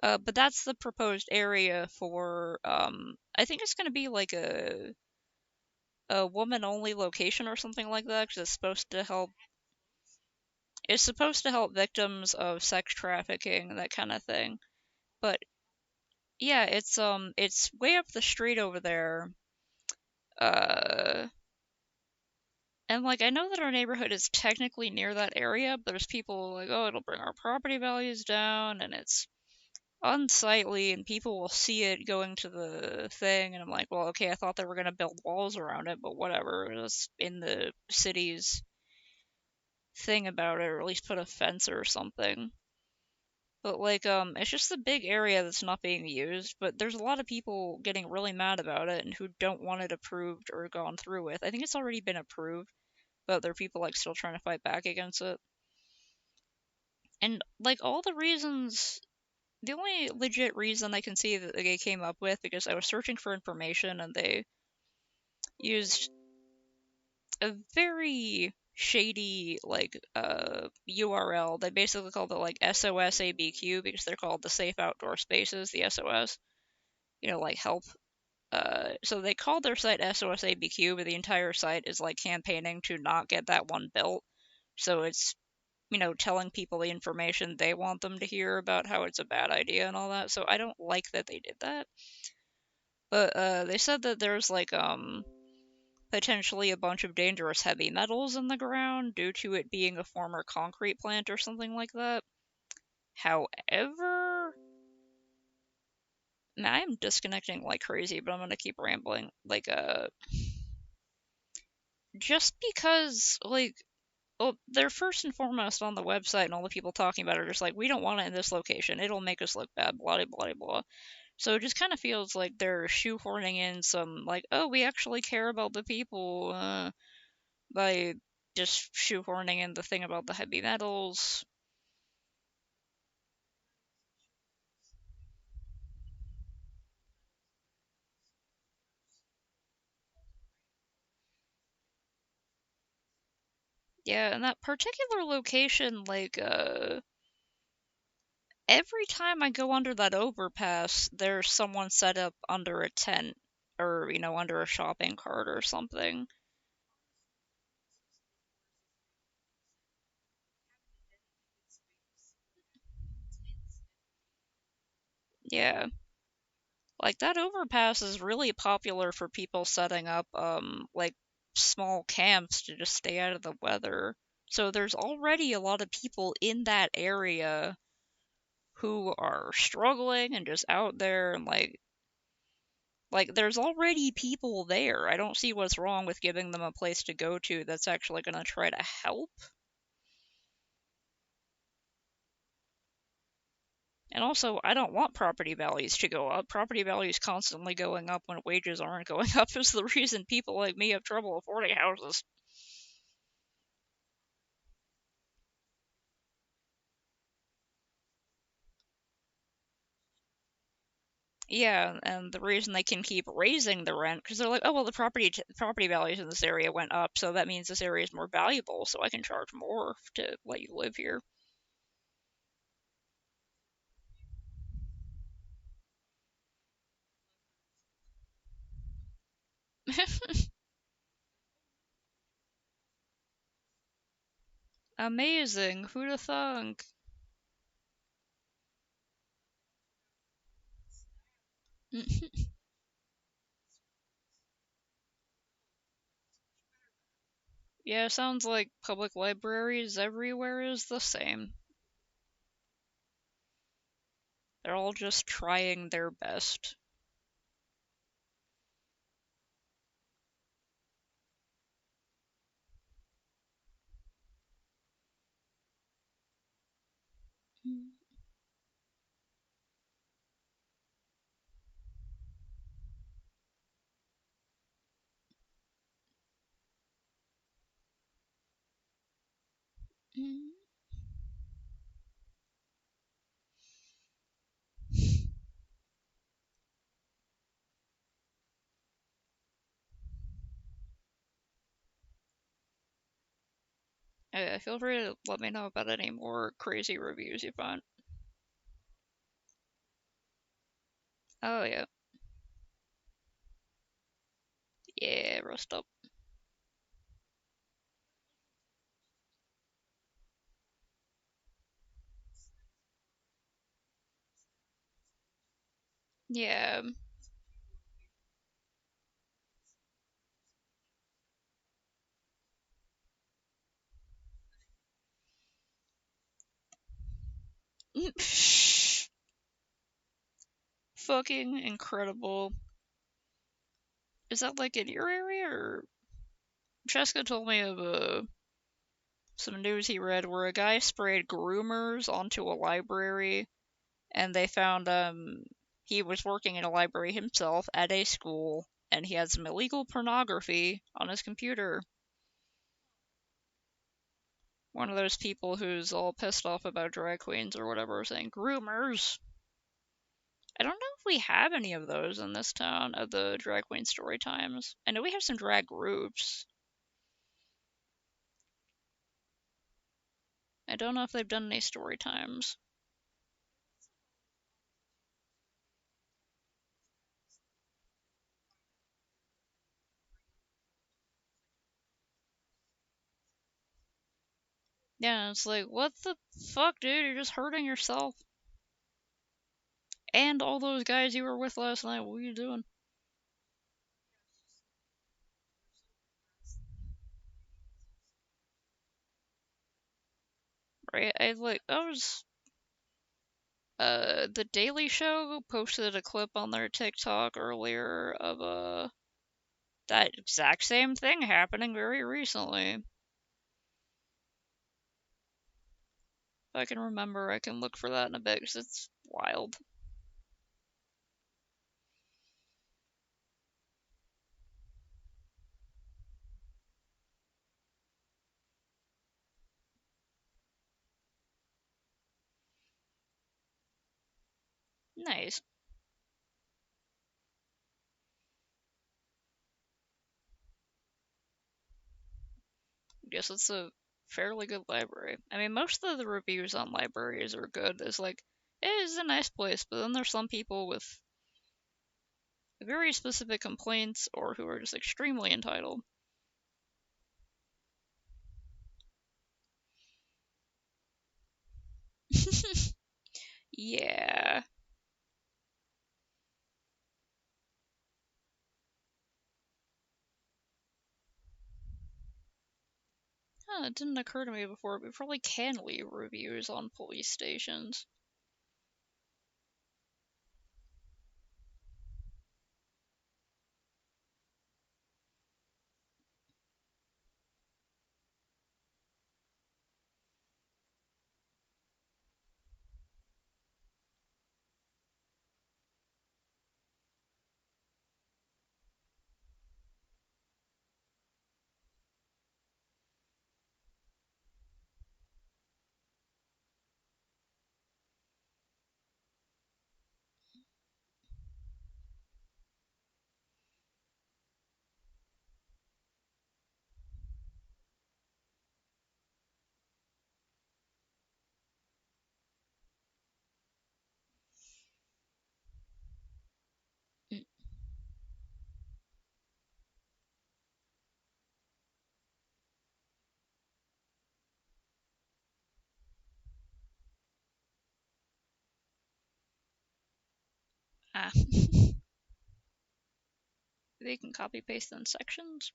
But that's the proposed area for I think it's gonna be like a woman only location or something like that because it's supposed to help victims of sex trafficking, that kind of thing. But yeah, it's way up the street over there. Uh and like I know that our neighborhood is technically near that area, but there's people like, oh, it'll bring our property values down and it's unsightly and people will see it going to the thing, and I'm like, well, okay, I thought they were gonna build walls around it, but whatever. It's in the city's thing about it, or at least put a fence or something. But like it's just a big area that's not being used, but there's a lot of people getting really mad about it and who don't want it approved or gone through with. I think it's already been approved, but there are people like still trying to fight back against it. And like all the reasons, the only legit reason I can see that they came up with, because I was searching for information and they used a very shady like URL. They basically called it like SOSABQ because they're called the Safe Outdoor Spaces, the SOS. Like help. So they called their site SOSABQ, but the entire site is like campaigning to not get that one built. So it's telling people the information they want them to hear about how it's a bad idea and all that. So I don't like that they did that. But they said that there's like potentially a bunch of dangerous heavy metals in the ground due to it being a former concrete plant or something like that. However, I'm disconnecting like crazy, but I'm gonna keep rambling. Like, just because, like, well, they're first and foremost on the website, and all the people talking about it are just like, we don't want it in this location. It'll make us look bad, blah, blah, blah, blah. So it just kind of feels like they're shoehorning in some, like, oh, we actually care about the people, by just shoehorning in the thing about the heavy metals. Yeah, and that particular location, like, every time I go under that overpass, there's someone set up under a tent or, under a shopping cart or something. Yeah. Like that overpass is really popular for people setting up like small camps to just stay out of the weather. So there's already a lot of people in that area who are struggling and just out there and like there's already people there. I don't see what's wrong with giving them a place to go to that's actually going to try to help. And also, I don't want property values to go up. Property values constantly going up when wages aren't going up is the reason people like me have trouble affording houses. Yeah, and the reason they can keep raising the rent because they're like, oh well, the property values in this area went up, so that means this area is more valuable, so I can charge more to let you live here. Amazing. Who'da thunk? Yeah, sounds like public libraries everywhere is the same. They're all just trying their best. Feel free to let me know about any more crazy reviews you find. Oh yeah, yeah, rust up. Yeah. Fucking incredible. Is that like in your area or? Cheska told me of some news he read where a guy sprayed groomers onto a library, and they found he was working in a library himself at a school, and he had some illegal pornography on his computer. One of those people who's all pissed off about drag queens or whatever, saying groomers. I don't know if we have any of those in this town of the drag queen story times. I know we have some drag groups. I don't know if they've done any story times. Yeah, it's like, what the fuck, dude? You're just hurting yourself. And all those guys you were with last night, what are you doing? Right? I was, The Daily Show posted a clip on their TikTok earlier of, that exact same thing happening very recently. If I can remember, I can look for that in a bit, because it's wild. Nice. Guess it's a fairly good library. I mean, most of the reviews on libraries are good. It's like, it is a nice place, but then there's some people with very specific complaints or who are just extremely entitled. Yeah. Huh, it didn't occur to me before, but we probably can leave reviews on police stations. Mm. Ah. They can copy paste in sections.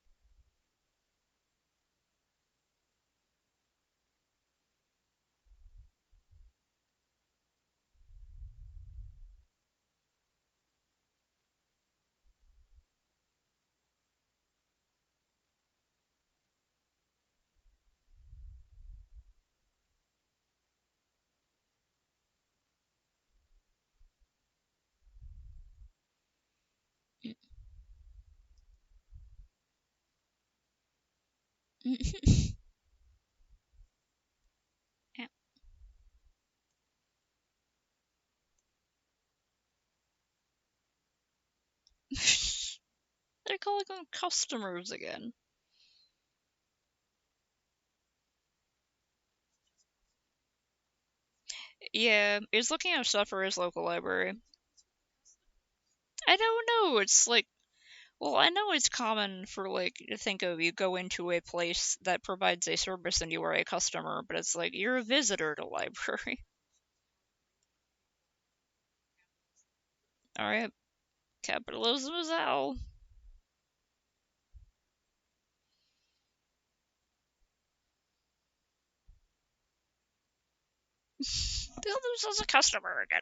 Yeah. They're calling them customers again. Yeah, he's looking up stuff for his local library. I don't know. It's like, well, I know it's common for, like, to think of you go into a place that provides a service and you are a customer, but it's like you're a visitor to library. All right, capitalism is hell. This is a customer again.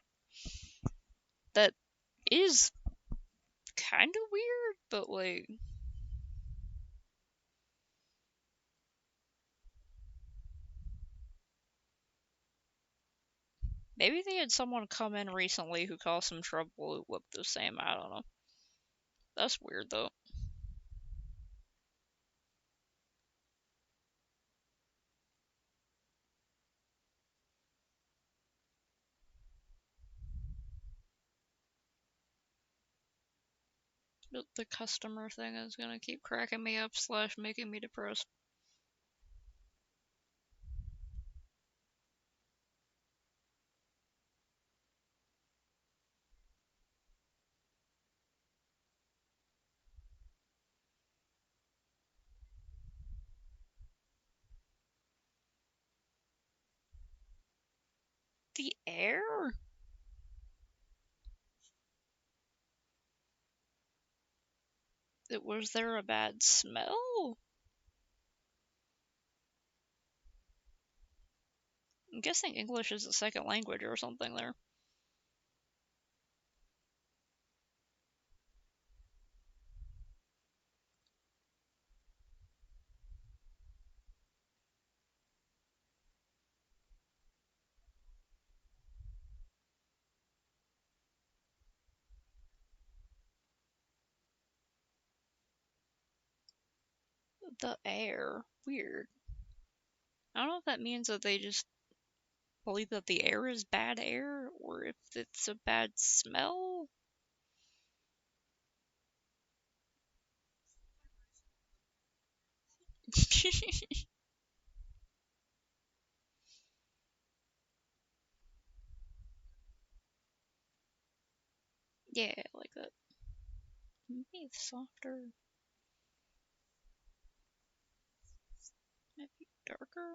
That is kind of weird, but like maybe they had someone come in recently who caused some trouble who looked the same. I don't know. That's weird though. But the customer thing is gonna keep cracking me up slash making me depressed. The air? Was there a bad smell? I'm guessing English is a second language or something there. The air. Weird. I don't know if that means that they just believe that the air is bad air, or if it's a bad smell. Yeah, like that. Maybe softer. Maybe darker.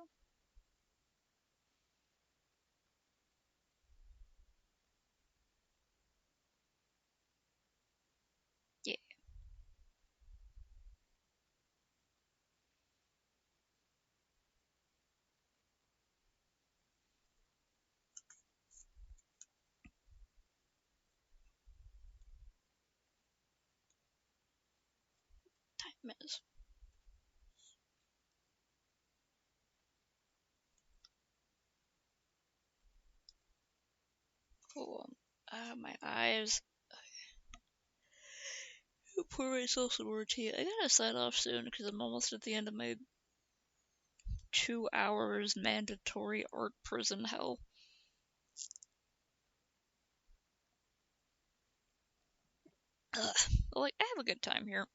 Yeah. Time is. Cool. My eyes. I'll pour myself some more tea. I gotta sign off soon because I'm almost at the end of my 2 hours mandatory art prison hell. Ugh. Like, I have a good time here.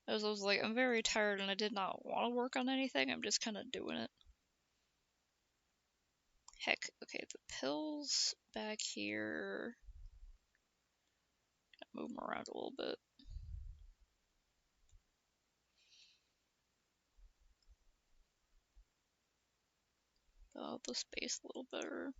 I was like, I'm very tired and I did not want to work on anything. I'm just kind of doing it. Heck, okay, the pills back here. Move them around a little bit. Oh, the space a little better.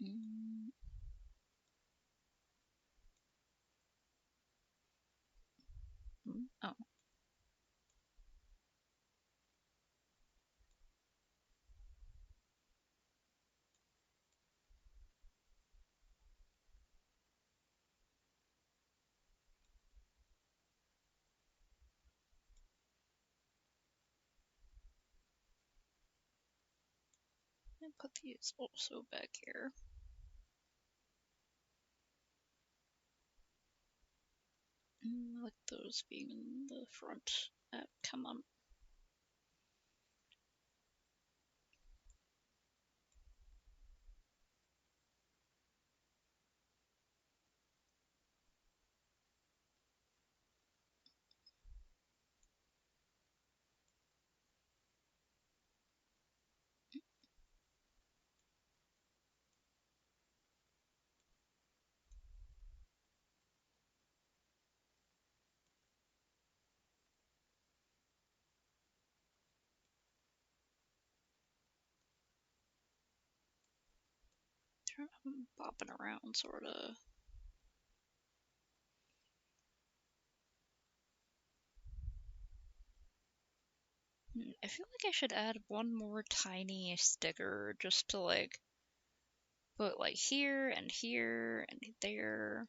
Mm. Oh. And put these also back here. I like those being in the front. Come on. I'm bopping around, sorta. I feel like I should add one more tiny sticker just to like put like here and here and there.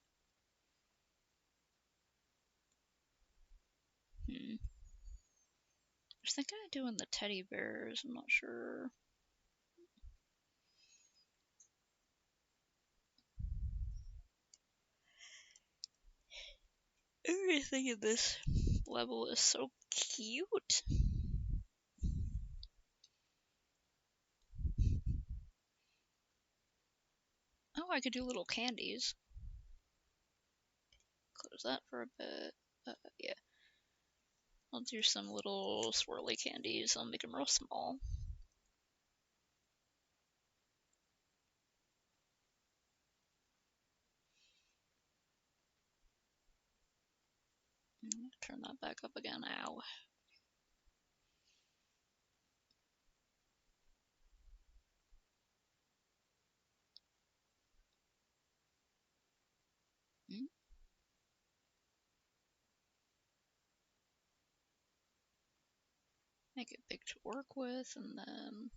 I was thinking of doing the teddy bears, I'm not sure. Everything in this level is so cute. Oh, I could do little candies. Close that for a bit. Yeah. I'll do some little swirly candies. I'll make them real small. Turn that back up again. Ow. Make it big to work with, and then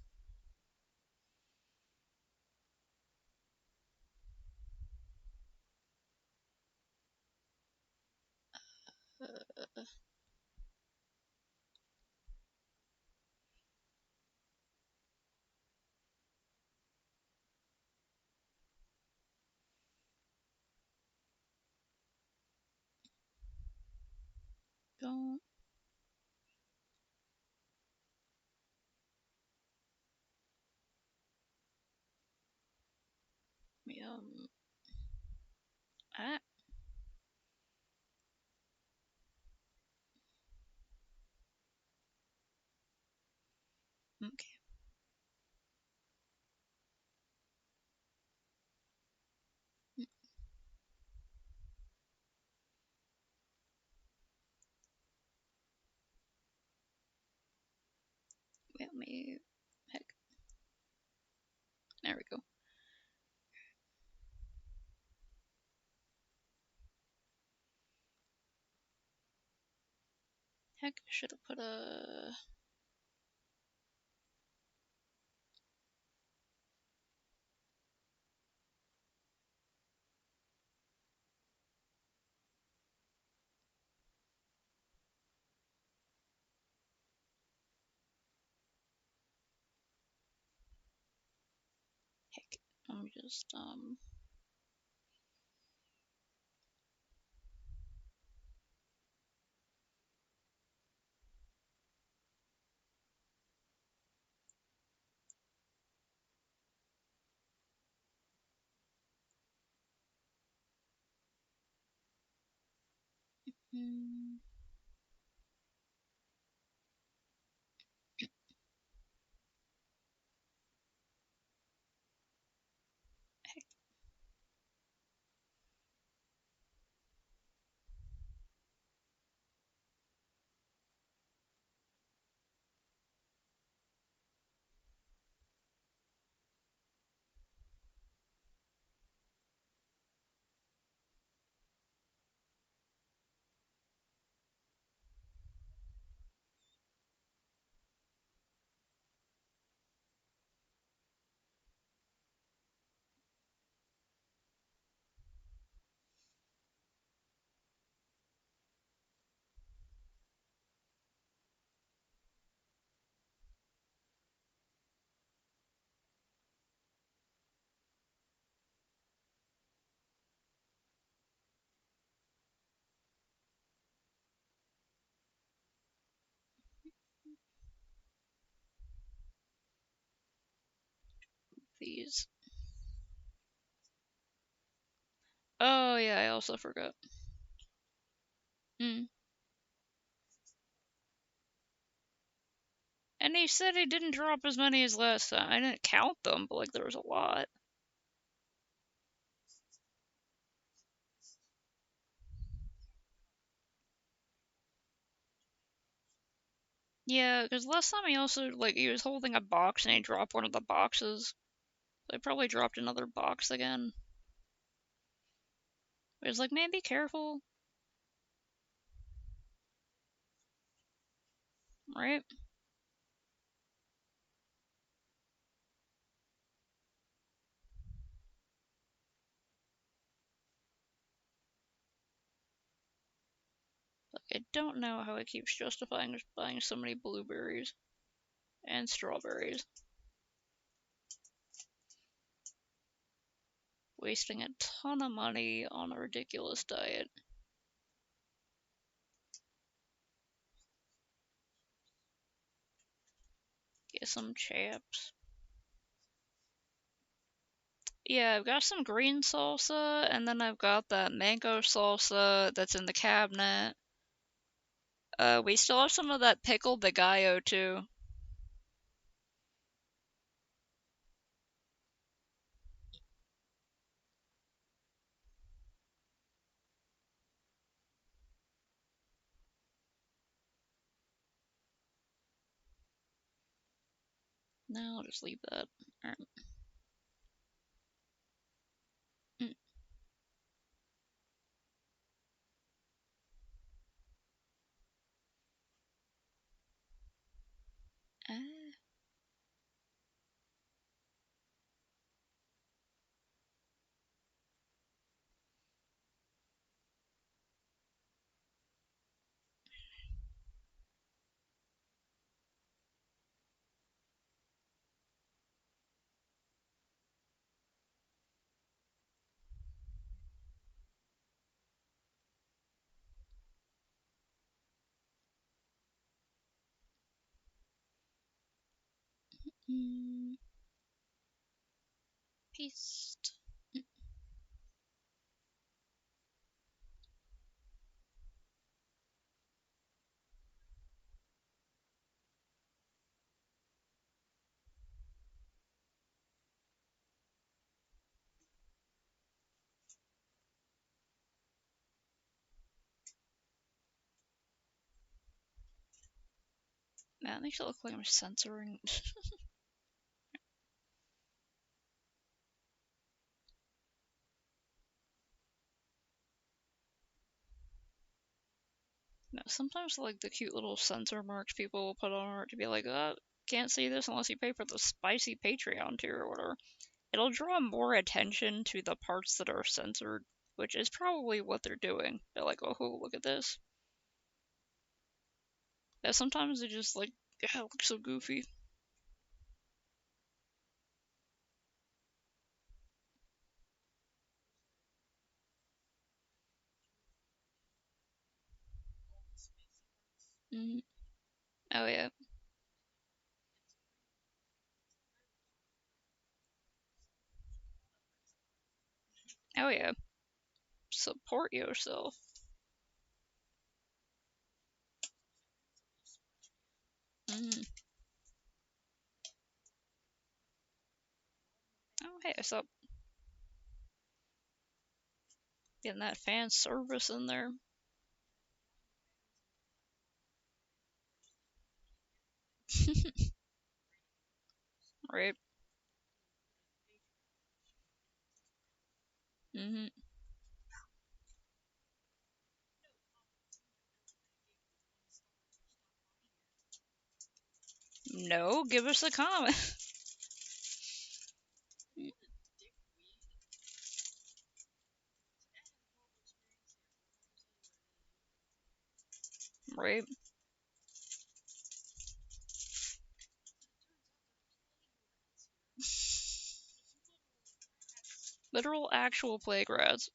don't. Ah. Okay. Let me. Heck. There we go. Heck, I should have put a. Heck. Let me just, Hmm. Heck. These. Oh, yeah, I also forgot. Hmm. And he said he didn't drop as many as last time. I didn't count them, but like there was a lot. Yeah, because last time he also, like, he was holding a box and he dropped one of the boxes. So he probably dropped another box again. He was like, man, be careful. Right? Like, I don't know how he keeps justifying buying so many blueberries and strawberries. Wasting a ton of money on a ridiculous diet. Get some chaps. Yeah, I've got some green salsa, and then I've got that mango salsa that's in the cabinet. We still have some of that pickled Gallo too. No, I'll just leave that. Alright. Mm. Ah. Mm. Paste. Man, it makes it look like I'm censoring. No, sometimes like the cute little censor marks people will put on art to be like, can't see this unless you pay for the spicy Patreon tier or whatever. It'll draw more attention to the parts that are censored, which is probably what they're doing. They're like, oh, look at this. Yeah, sometimes they just like, yeah, it looks so goofy. Mm. Oh yeah. Oh yeah. Support yourself. Mm. Oh hey, so getting that fan service in there. Right. Mm-hmm. No, give us a comment. Right. Literal actual plague rats.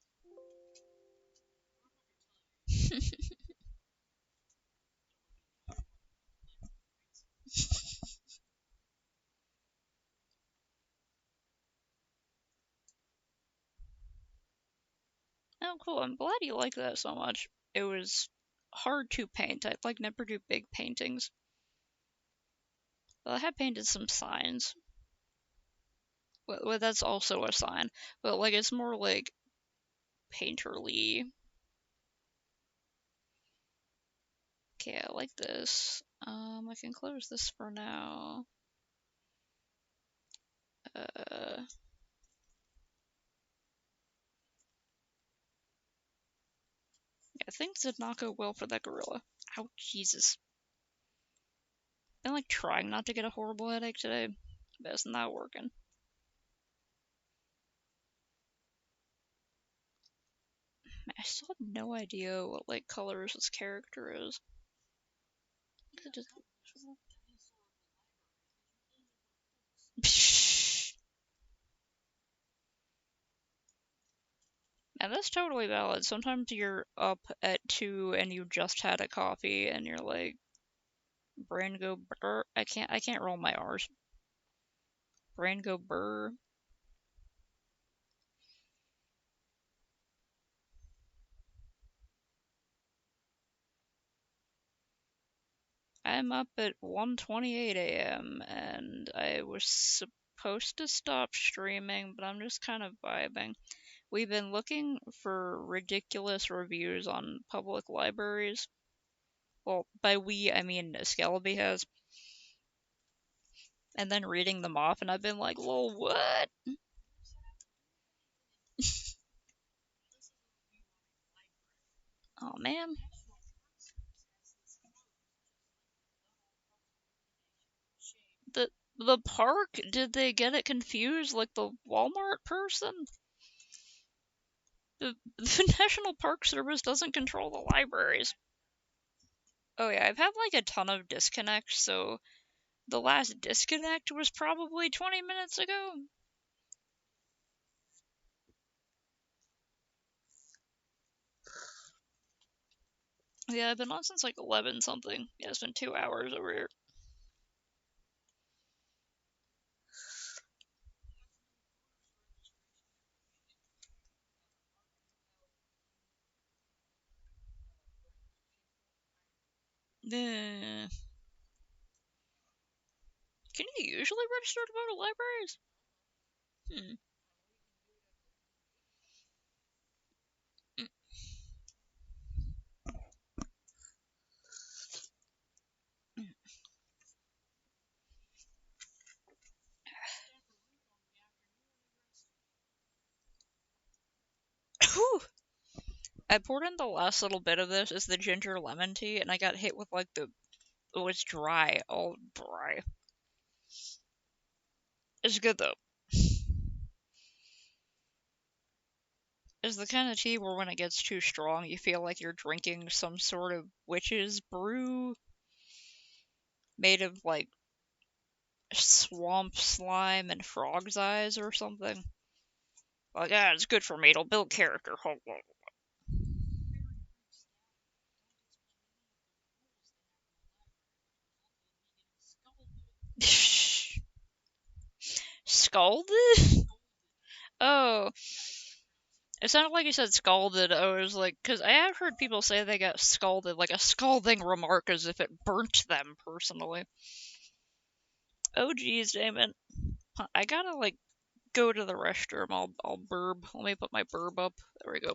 Oh, cool. I'm glad you like that so much. It was hard to paint. I like never do big paintings. Well, I have painted some signs. Well, that's also a sign, but like it's more like painterly. Okay, I like this. I can close this for now. Yeah, things did not go well for that gorilla. Ow, Jesus. I've been like trying not to get a horrible headache today, but it's not working. I still have no idea what like colors this character is. And that's totally valid. Sometimes you're up at 2 and you just had a coffee and you're like, brain go brr. I can't roll my R's. Brain go brr. I'm up at 1:28 a.m. and I was supposed to stop streaming, but I'm just kind of vibing. We've been looking for ridiculous reviews on public libraries. Well, by we, I mean Skeleby has. And then reading them off, and I've been like, lol, what? Oh man. The park, did they get it confused like the Walmart person? The National Park Service doesn't control the libraries. Oh yeah, I've had like a ton of disconnects, so the last disconnect was probably 20 minutes ago. Yeah, I've been on since like 11 something. Yeah, it's been 2 hours over here. Can you usually register to go to libraries? Hmm. Whew. I poured in the last little bit of this as the ginger lemon tea, and I got hit with like the. Oh, it's dry. All dry. It's good though. It's the kind of tea where when it gets too strong, you feel like you're drinking some sort of witch's brew made of like swamp slime and frog's eyes or something. Like, ah, it's good for me. It'll build character. Scalded? Oh, it sounded like you said scalded. I was like, because I have heard people say they got scalded, like a scalding remark as if it burnt them personally. Oh, geez, Damon. I gotta, like, go to the restroom. I'll burb. Let me put my burb up. There we go.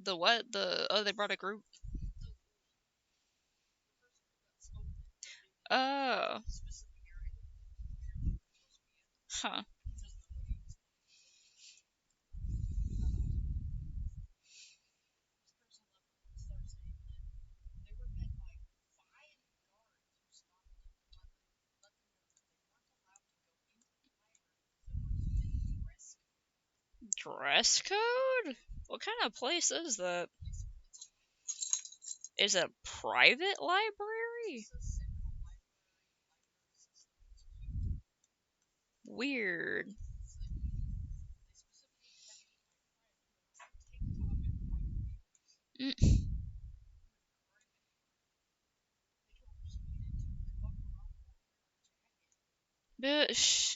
The what? Oh, they brought a group. Oh, huh. Dress code? What kind of place is that? Is it a private library? Weird. Mm. But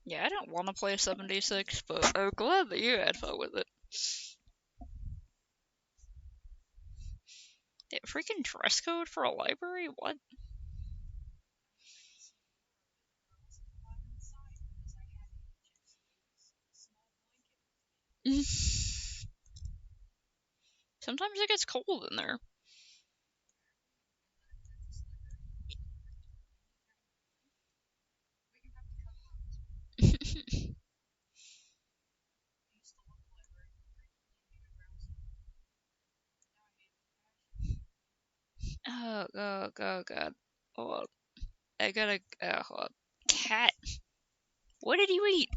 yeah, I don't want to play 76, but I'm glad that you had fun with it. Yeah, freaking dress code for a library? What? Sometimes it gets cold in there. Oh, God. Oh, I gotta. Hold on. Cat. What did you eat?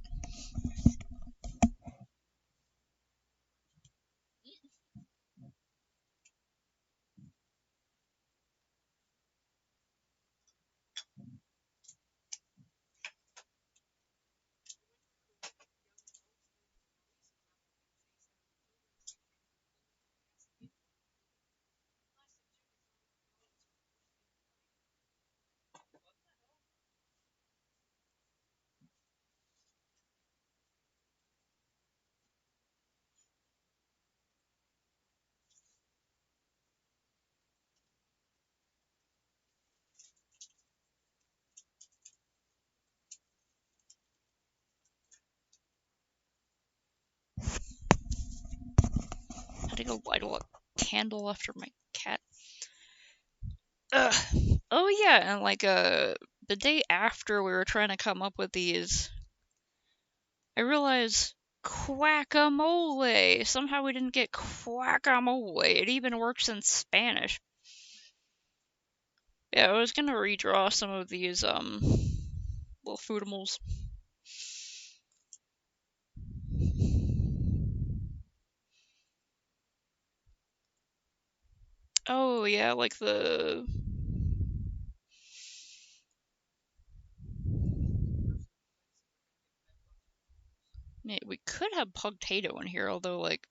How to go light a candle after my cat. Ugh. Oh yeah, and like the day after we were trying to come up with these, I realized guacamole. Somehow we didn't get guacamole. It even works in Spanish. Yeah, I was gonna redraw some of these little foodimals. Oh yeah, like the yeah, we could have Pugtato in here, although like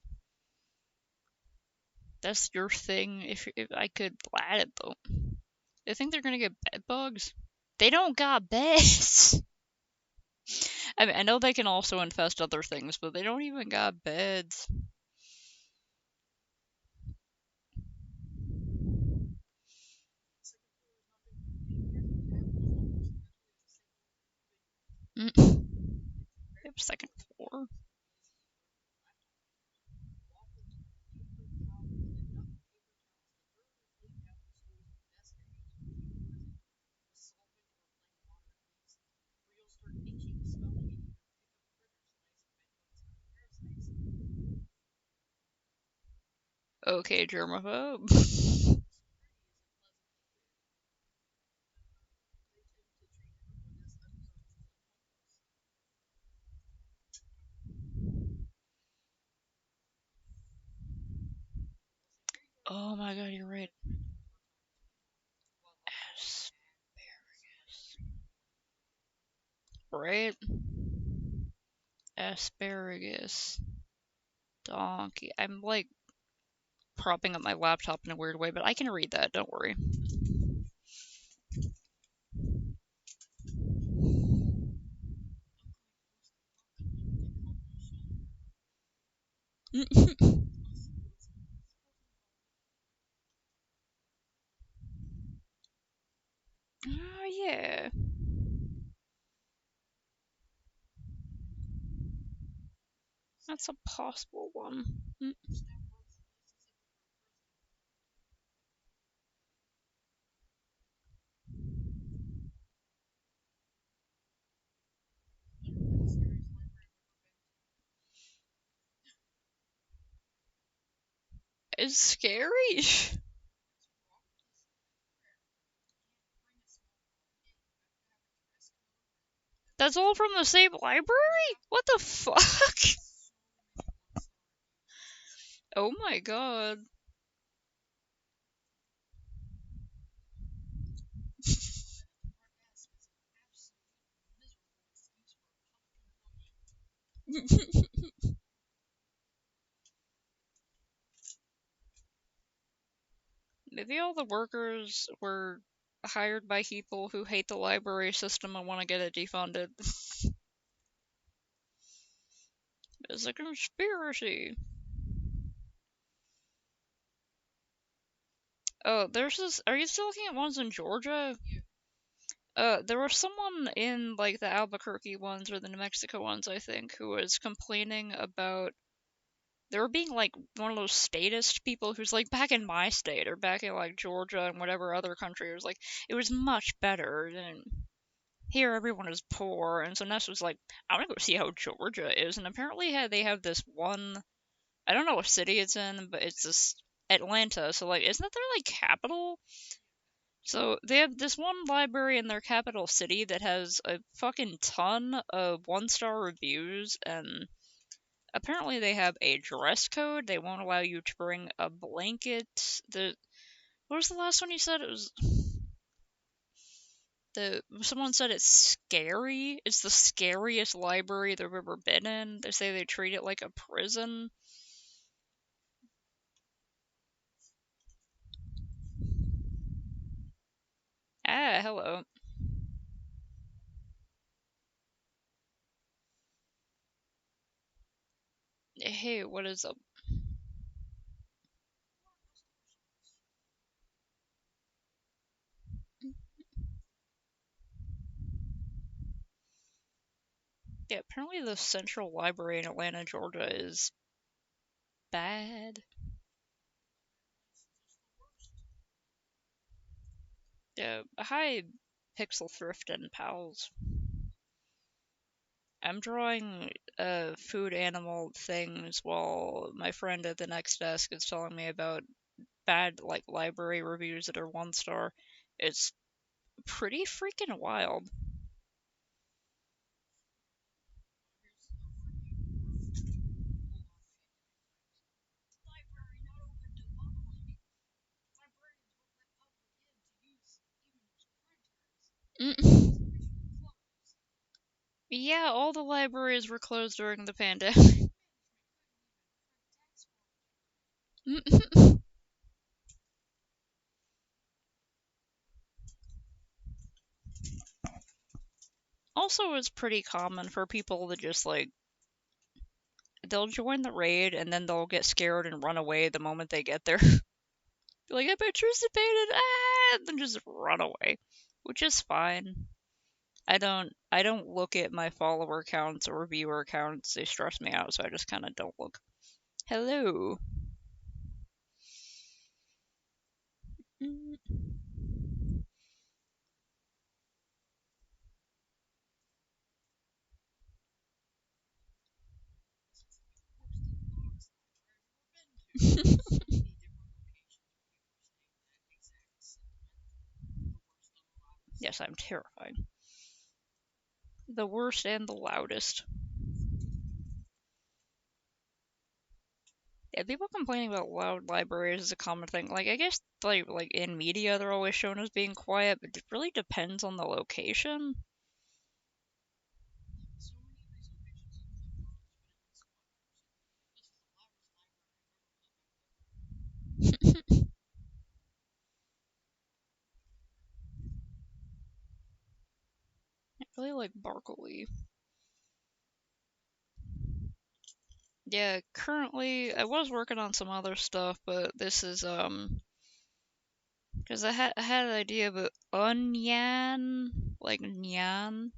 that's your thing. If I could add it though, I think they're gonna get bed bugs. They don't got beds. I mean, I know they can also infest other things, but they don't even got beds. Mm. Yep, second floor. Okay, germaphobe. Oh my god, you're right. Asparagus. Right? Asparagus. Donkey. I'm like propping up my laptop in a weird way, but I can read that, don't worry. Oh, yeah. That's a possible one. Mm. It's scary. That's all from the same library? What the fuck? Oh my god. Maybe all the workers were hired by people who hate the library system and want to get it defunded. It's a conspiracy. Oh, there's this. Are you still looking at ones in Georgia? There was someone in like the Albuquerque ones or the New Mexico ones, I think, who was complaining about they were being like one of those statist people who's like back in my state or back in like Georgia and whatever other country. It was like it was much better than here. Everyone is poor, and so Ness was like, I want to go see how Georgia is, and apparently they have this one. I don't know what city it's in, but it's this Atlanta. So like, isn't that their like capital? So they have this one library in their capital city that has a fucking ton of one-star reviews, and apparently they have a dress code. They won't allow you to bring a blanket. The What was the last one you said? It was the someone said it's scary. It's the scariest library they've ever been in. They say they treat it like a prison. Ah, hello. Hey, what is up? Yeah, apparently the Central Library in Atlanta, Georgia is bad. Yeah, hi, Pixel Thrift and pals. I'm drawing food animal things while my friend at the next desk is telling me about bad like library reviews that are one star. It's pretty freaking wild. Mm. Yeah, all the libraries were closed during the pandemic. Also, it's pretty common for people to just like they'll join the raid and then they'll get scared and run away the moment they get there. Be like, I participated, and then just run away, which is fine. I don't look at my follower counts or viewer counts. They stress me out, so I just kind of don't look. Hello. Mm. Yes, I'm terrified. The worst and the loudest. Yeah, people complaining about loud libraries is a common thing. Like I guess like in media they're always shown as being quiet, but it really depends on the location. I really like Barkley. Yeah, currently I was working on some other stuff, but this is because I had an idea of a onion, like nyan,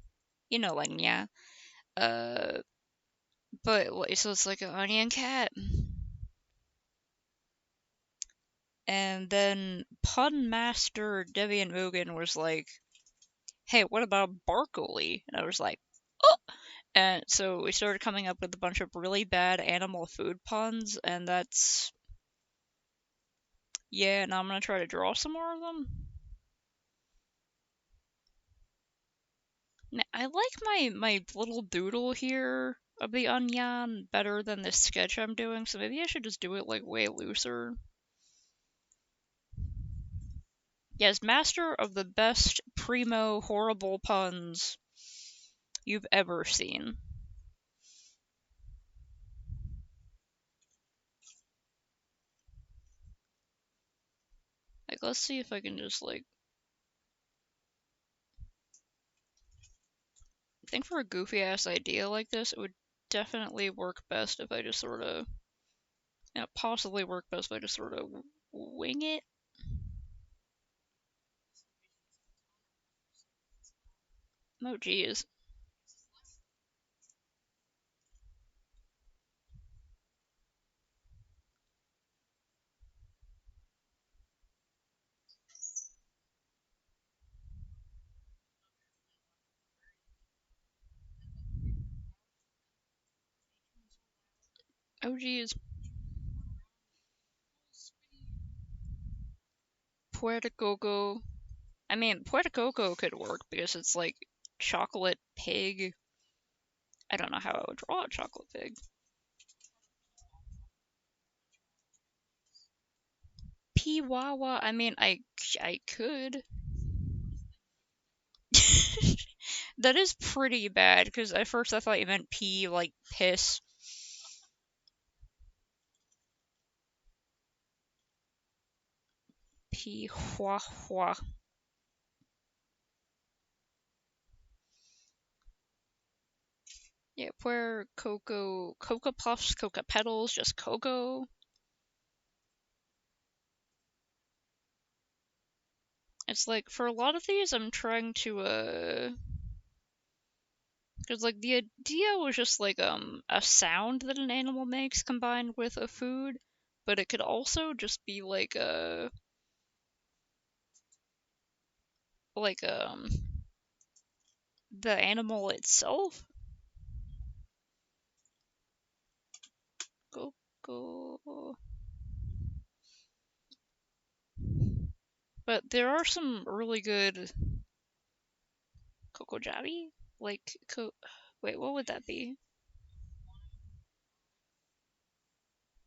like nyan. Uh, but so it's like an onion cat, and then pun master Deviant Mugen was like, "Hey, what about Barkley?" And I was like, "Oh!" And so we started coming up with a bunch of really bad animal food puns, and that's yeah. And I'm gonna try to draw some more of them. I like my little doodle here of the onion better than this sketch I'm doing, so maybe I should just do it like way looser. Yes, master of the best primo horrible puns you've ever seen. let's see if I can just like. I think for a goofy ass idea like this, it would definitely work best if I just sort of, possibly work best if I just sort of wing it. Oh, geez. Oh, geez. Puerto Coco. I mean, Puerto Coco could work because it's like chocolate pig. I don't know how I would draw a chocolate pig. Piwawa. I mean, I could. That is pretty bad because at first I thought you meant pee like piss. Pihuahua. Yeah, Puerto Coco. Coca Puffs, Coca Petals, just cocoa. It's like for a lot of these, I'm trying to because like the idea was just like a sound that an animal makes combined with a food, but it could also just be like the animal itself. Go go. But there are some really good Kokojabi, like wait, what would that be?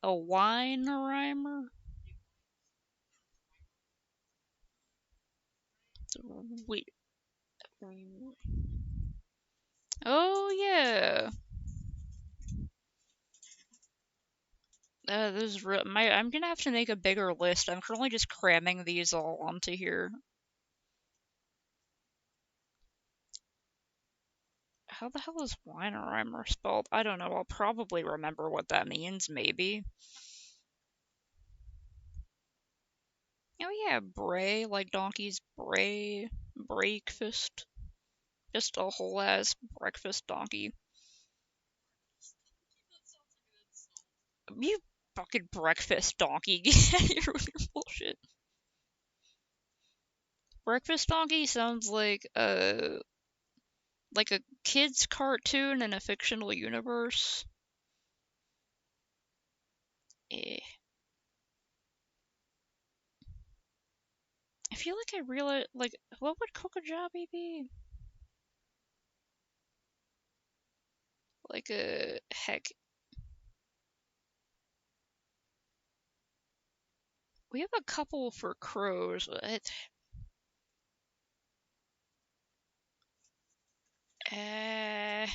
A wine rhymer? Wait. Oh yeah. This is I'm gonna have to make a bigger list. I'm currently just cramming these all onto here. How the hell is Weihenheimer spelled? I don't know. I'll probably remember what that means, maybe. Oh yeah, bray, like donkey's bray, breakfast. Just a whole ass breakfast donkey. You fucking breakfast donkey. Get out of here with your bullshit. Breakfast donkey sounds like a kid's cartoon in a fictional universe. Eh. I feel like I really like. What would Kokojabi be? Like a heck. We have a couple for crows. Uh,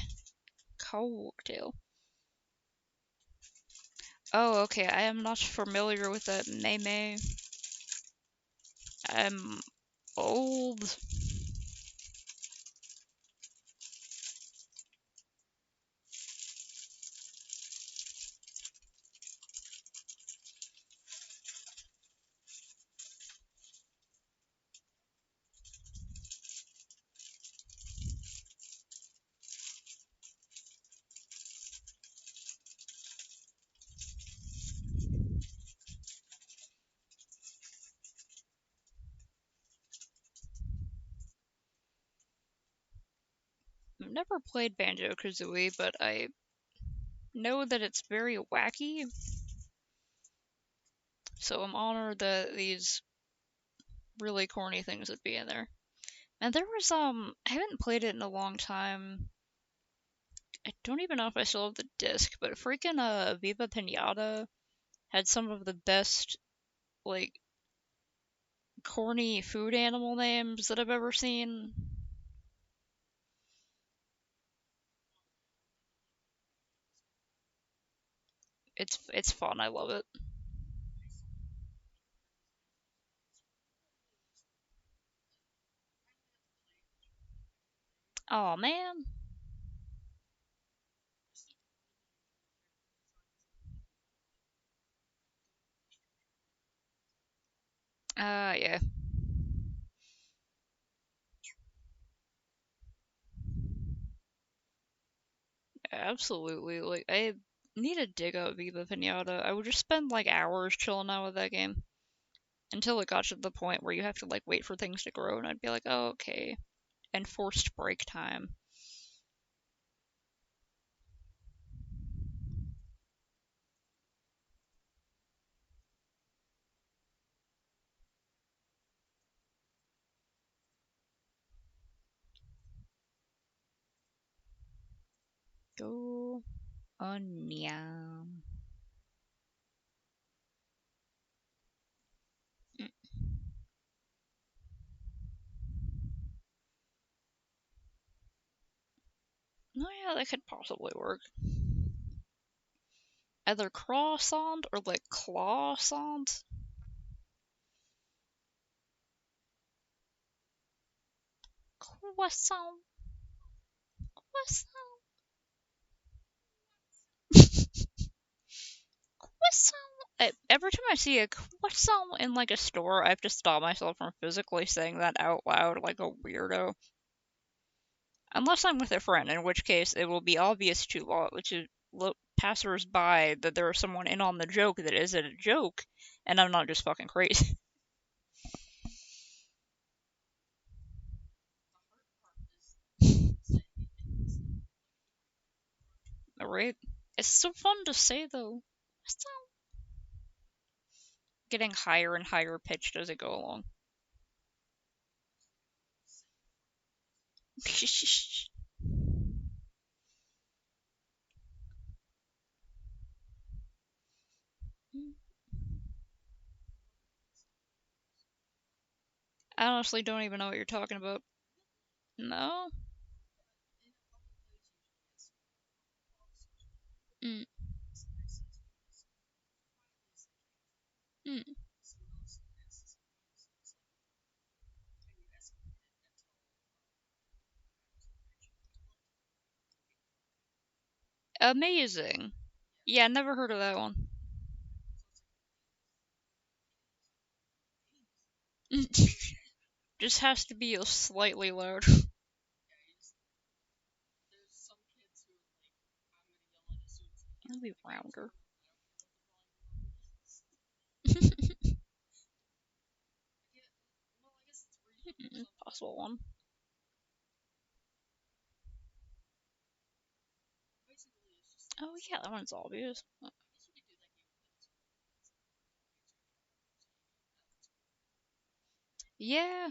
cocktail. Oh, okay. I am not familiar with that name. I'm old. I've never played Banjo Kazooie, but I know that it's very wacky. So I'm honored that these really corny things would be in there. And there was I haven't played it in a long time. I don't even know if I still have the disc, but freaking Viva Pinata had some of the best like corny food animal names that I've ever seen. It's fun. I love it. Oh man. Yeah. Absolutely. Like, I need to dig up Viva Pinata. I would just spend like hours chilling out with that game until it got to the point where you have to like wait for things to grow, and I'd be like, oh, okay. Enforced break time. Go onion. Mm. Oh yeah, that could possibly work. Either croissant or like clawsant. Croissant. Croissant. Croissant. Every time I see a croissant in like a store, I have to stop myself from physically saying that out loud like a weirdo. Unless I'm with a friend, in which case it will be obvious to passers-by that there is someone in on the joke that isn't a joke, and I'm not just fucking crazy. Right? It's so fun to say though. It's getting higher and higher pitched as it go along. I honestly don't even know what you're talking about. No? Mm, mm. Amazing. Yeah, never heard of that one. Just has to be a slightly louder. It'll be rounder. Possible one. Oh yeah, that one's obvious. Yeah.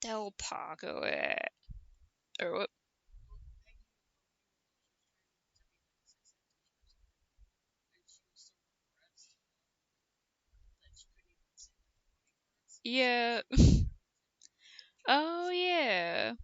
Del Paco. Or what? Yeah. Oh yeah.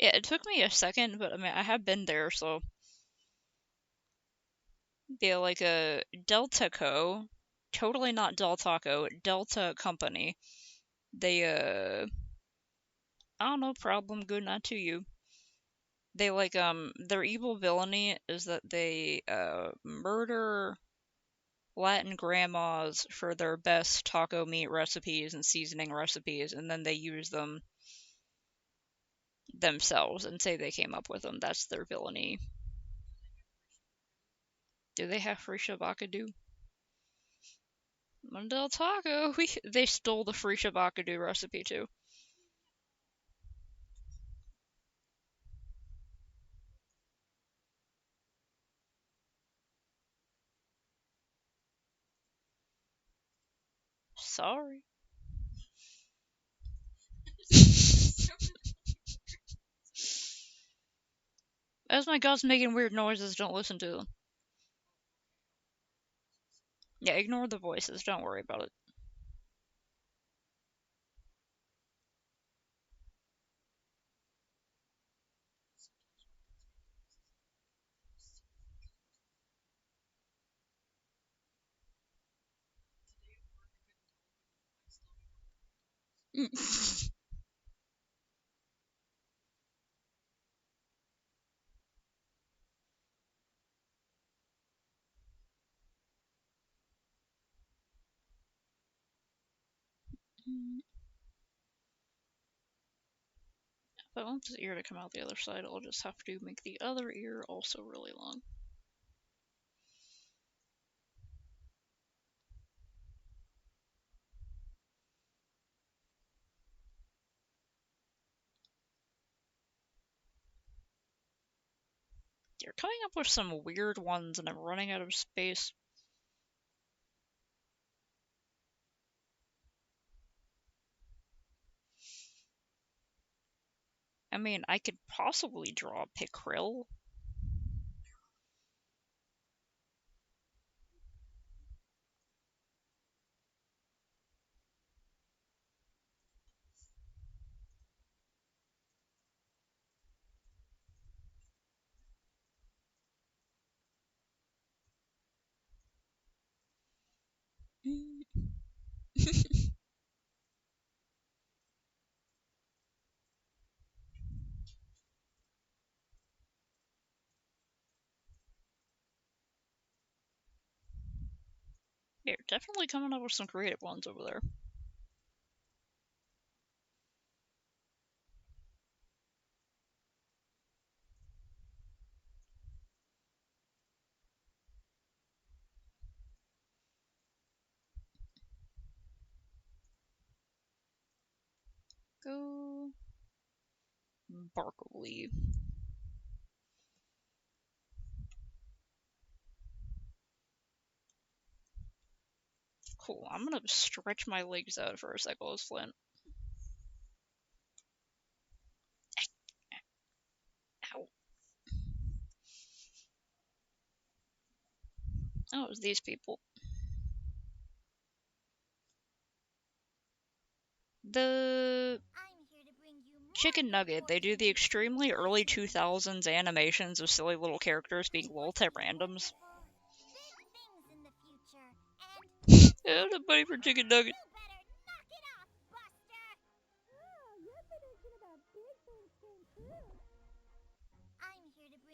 Yeah, it took me a second, but I mean, I have been there, so yeah, like a Delta Co. Totally not Del Taco, Delta Company. They I don't know, problem, good night to you. They their evil villainy is that they murder Latin grandmas for their best taco meat recipes and seasoning recipes, and then they use them themselves and say they came up with them. That's their villainy. Do they have free shabakadu? Mundell Taco. They stole the free shabakadu recipe too. Sorry. As my god's making weird noises, don't listen to them. Yeah, ignore the voices. Don't worry about it. If I want this ear to come out the other side, I'll just have to make the other ear also really long. You're coming up with some weird ones, and I'm running out of space. I mean, I could possibly draw Pickrell. You're definitely coming up with some creative ones over there. Go Barkley. Cool. I'm gonna stretch my legs out for a second, Flint. Ow. Oh, it was these people. The Chicken Nugget, they do the extremely early 2000s animations of silly little characters being lult at randoms. Yeah, the money for Chicken Nugget.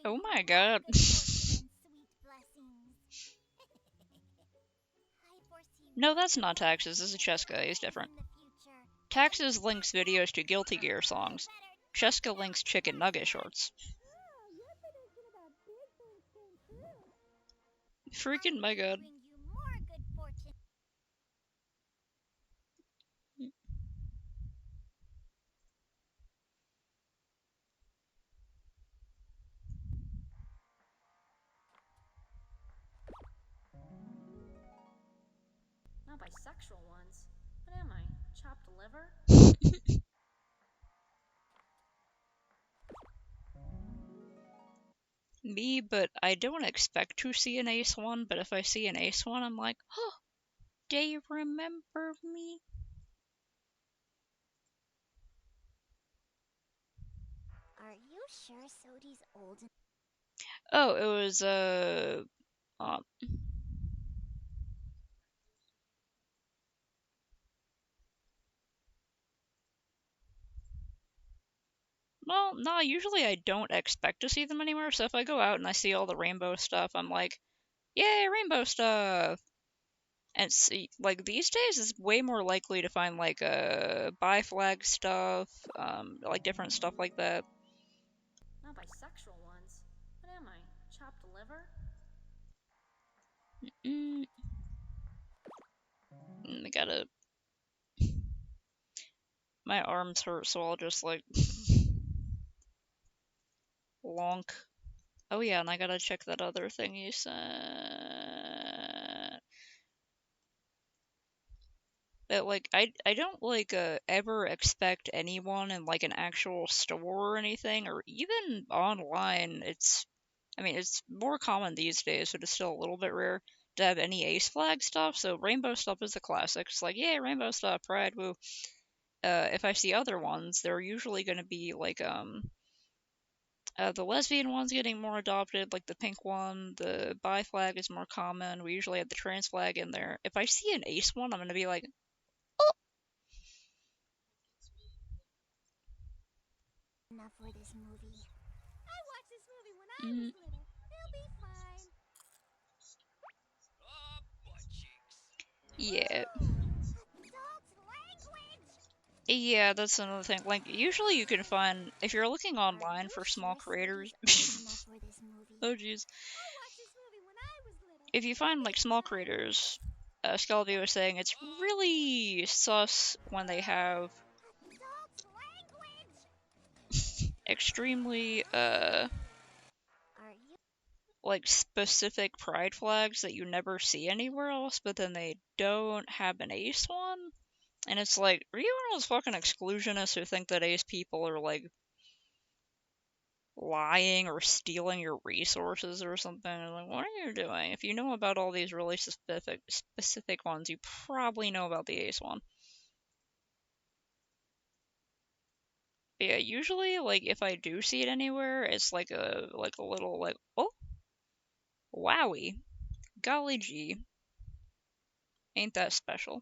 Oh my god. No, that's not Taxes. This is Cheska. He's different. Taxes links videos to Guilty Gear songs. Cheska links Chicken Nugget shorts. Freaking my god. Not bisexual ones. What am I? Chopped liver? Me, but I don't expect to see an Ace one, but if I see an Ace one, I'm like, oh, they remember me? Are you sure Sodi's old? Oh, it was, well, no, usually I don't expect to see them anywhere, so if I go out and I see all the rainbow stuff, I'm like, yay, rainbow stuff! And see, like these days, it's way more likely to find like bi flag stuff, like different stuff like that. Not bisexual ones. What am I? Chopped liver? Mm, I gotta. My arms hurt, so I'll just like lonk. Oh yeah, and I gotta check that other thing you sent. But like I don't like ever expect anyone in like an actual store or anything or even online. I mean it's more common these days, but it's still a little bit rare to have any ace flag stuff. So rainbow stuff is a classic. It's like, yeah, rainbow stuff, pride, woo. If I see other ones, they're usually gonna be like the lesbian one's getting more adopted, like the pink one. The bi flag is more common. We usually have the trans flag in there. If I see an ace one, I'm gonna be like, Enough for this movie. I watched this movie when I mm, was little. It'll be fine. yeah. Adult language! Yeah, that's another thing. Like, usually you can find, if you're looking Are online you for small sure creators. Sophie's old enough for this movie? Oh, jeez. I watched this movie when I was little. If you It'll find, be like, small fine. creators, Scalvy was saying it's really sus when they have Adult language! extremely, Are you like, specific pride flags that you never see anywhere else, but then they don't have an ace one. And it's like, are you one of those fucking exclusionists who think that ace people are, like, lying or stealing your resources or something? Like, what are you doing? If you know about all these really specific ones, you probably know about the ace one. But yeah, usually like if I do see it anywhere, it's like a little like, oh, wowie, golly gee, ain't that special?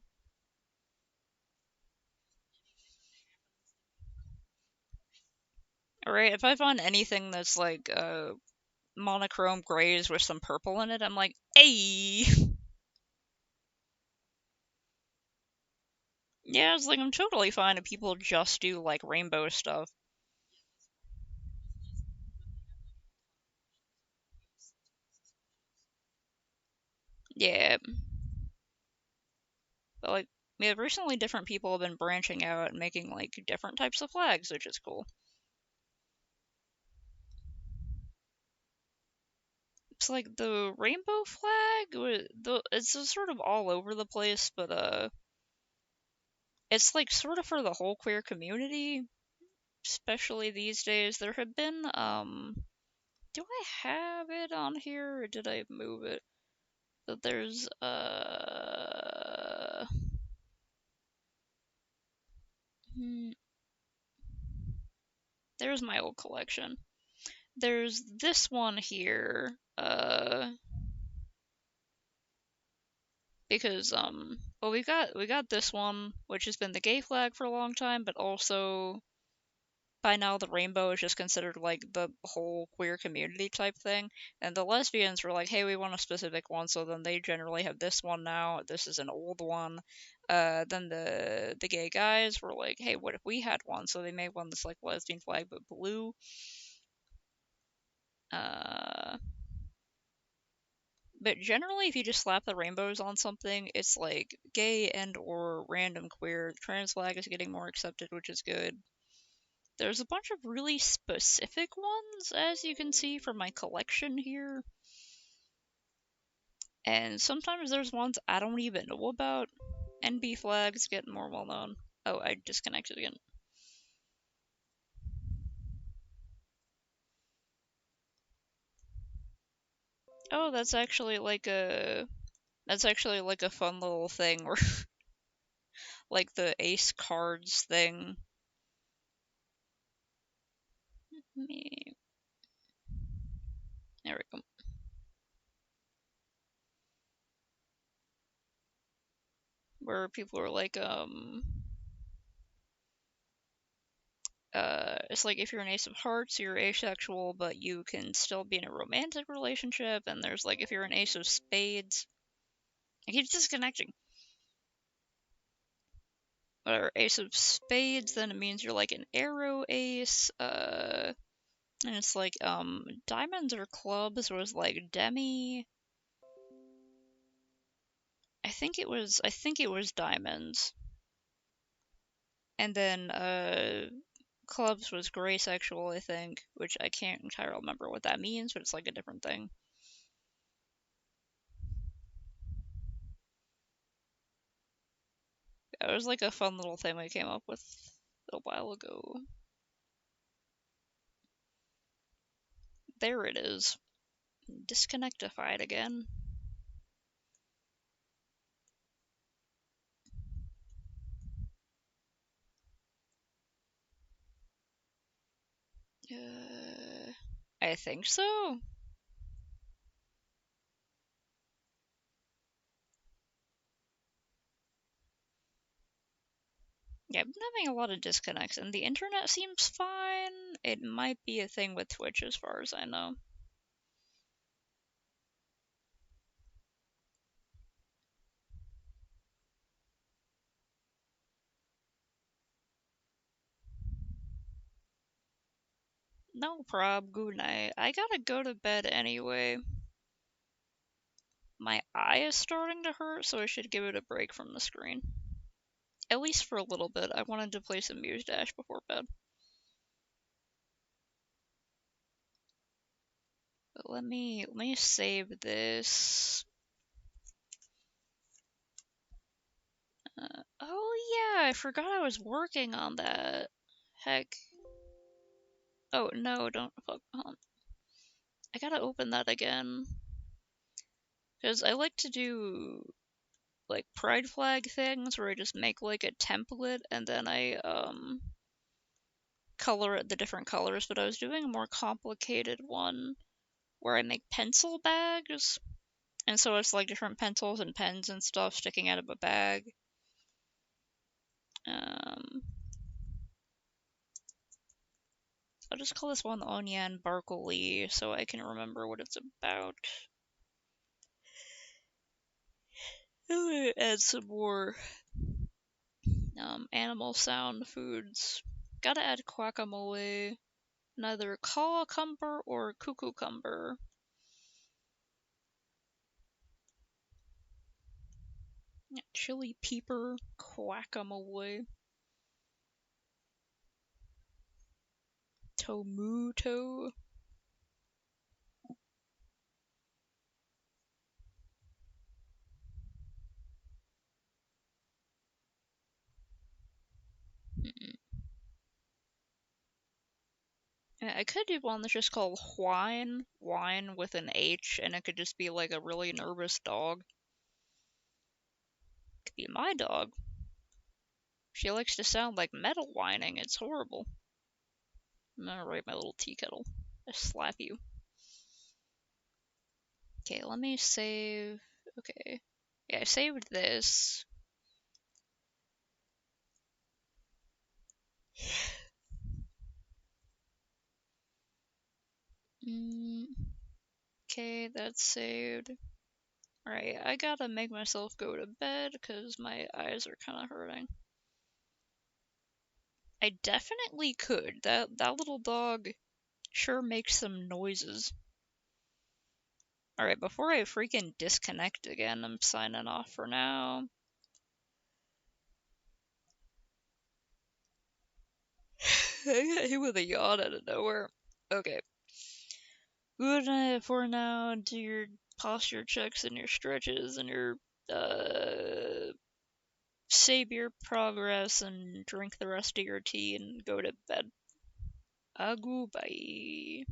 Alright, if I find anything that's like monochrome grays with some purple in it, I'm like, hey. Yeah, it's like I'm totally fine if people just do like rainbow stuff. Yeah, but like, yeah, recently different people have been branching out and making like different types of flags, which is cool. It's like the rainbow flag, it's just sort of all over the place, but it's like sort of for the whole queer community, especially these days. There have been do I have it on here or did I move it? But there's hmm, there's my old collection. There's this one here, because well we got this one which has been the gay flag for a long time, but also by now the rainbow is just considered like the whole queer community type thing. And the lesbians were like, hey, we want a specific one, so then they generally have this one now. This is an old one. Then the gay guys were like, hey, what if we had one? So they made one that's like lesbian flag but blue. Uh, but generally, if you just slap the rainbows on something, it's like gay and or random queer. The trans flag is getting more accepted, which is good. There's a bunch of really specific ones, as you can see from my collection here. And sometimes there's ones I don't even know about. NB flags get more well known. Oh, I disconnected again. Oh, that's actually like a fun little thing where like the ace cards thing. There we go. Where people are like, it's like if you're an ace of hearts, you're asexual, but you can still be in a romantic relationship. And there's like if you're an ace of spades, It keeps disconnecting. Or ace of spades, then it means you're like an arrow ace. And it's like diamonds or clubs was like demi. I think it was diamonds. And then clubs was gray sexual, I think, which I can't entirely remember what that means, but it's like a different thing. It was like a fun little thing we came up with a while ago. There it is. Disconnectified again. I think so. Yeah, I've been having a lot of disconnects, and the internet seems fine. It might be a thing with Twitch, as far as I know. No prob, good night. I gotta go to bed anyway. My eye is starting to hurt, so I should give it a break from the screen. At least for a little bit. I wanted to play some Muse Dash before bed. But let me save this. Oh yeah, I forgot I was working on that. Heck. Oh no, don't fuck. I gotta open that again. Because I like to do like pride flag things where I just make like a template and then I color it the different colors, but I was doing a more complicated one where I make pencil bags. And so it's like different pencils and pens and stuff sticking out of a bag. I'll just call this one Onyan Barkley so I can remember what it's about. Add some more animal sound foods. Gotta add guacamole. Neither cucumber or cucumber. Yeah, chili pepper, guacamole. Tomato. I could do one that's just called Whine, wine with an H, and it could just be like a really nervous dog. It could be my dog. She likes to sound like metal whining. It's horrible. I'm gonna write my little tea kettle. I slap you. Okay, let me save. Okay. Yeah, I saved this. Okay, that's saved. Alright, I gotta make myself go to bed because my eyes are kind of hurting. I definitely could. That little dog sure makes some noises. Alright, before I freaking disconnect again, I'm signing off for now. I got hit with a yawn out of nowhere. Okay. Good night for now. Do your posture checks and your stretches and your save your progress and drink the rest of your tea and go to bed. Agoo bye.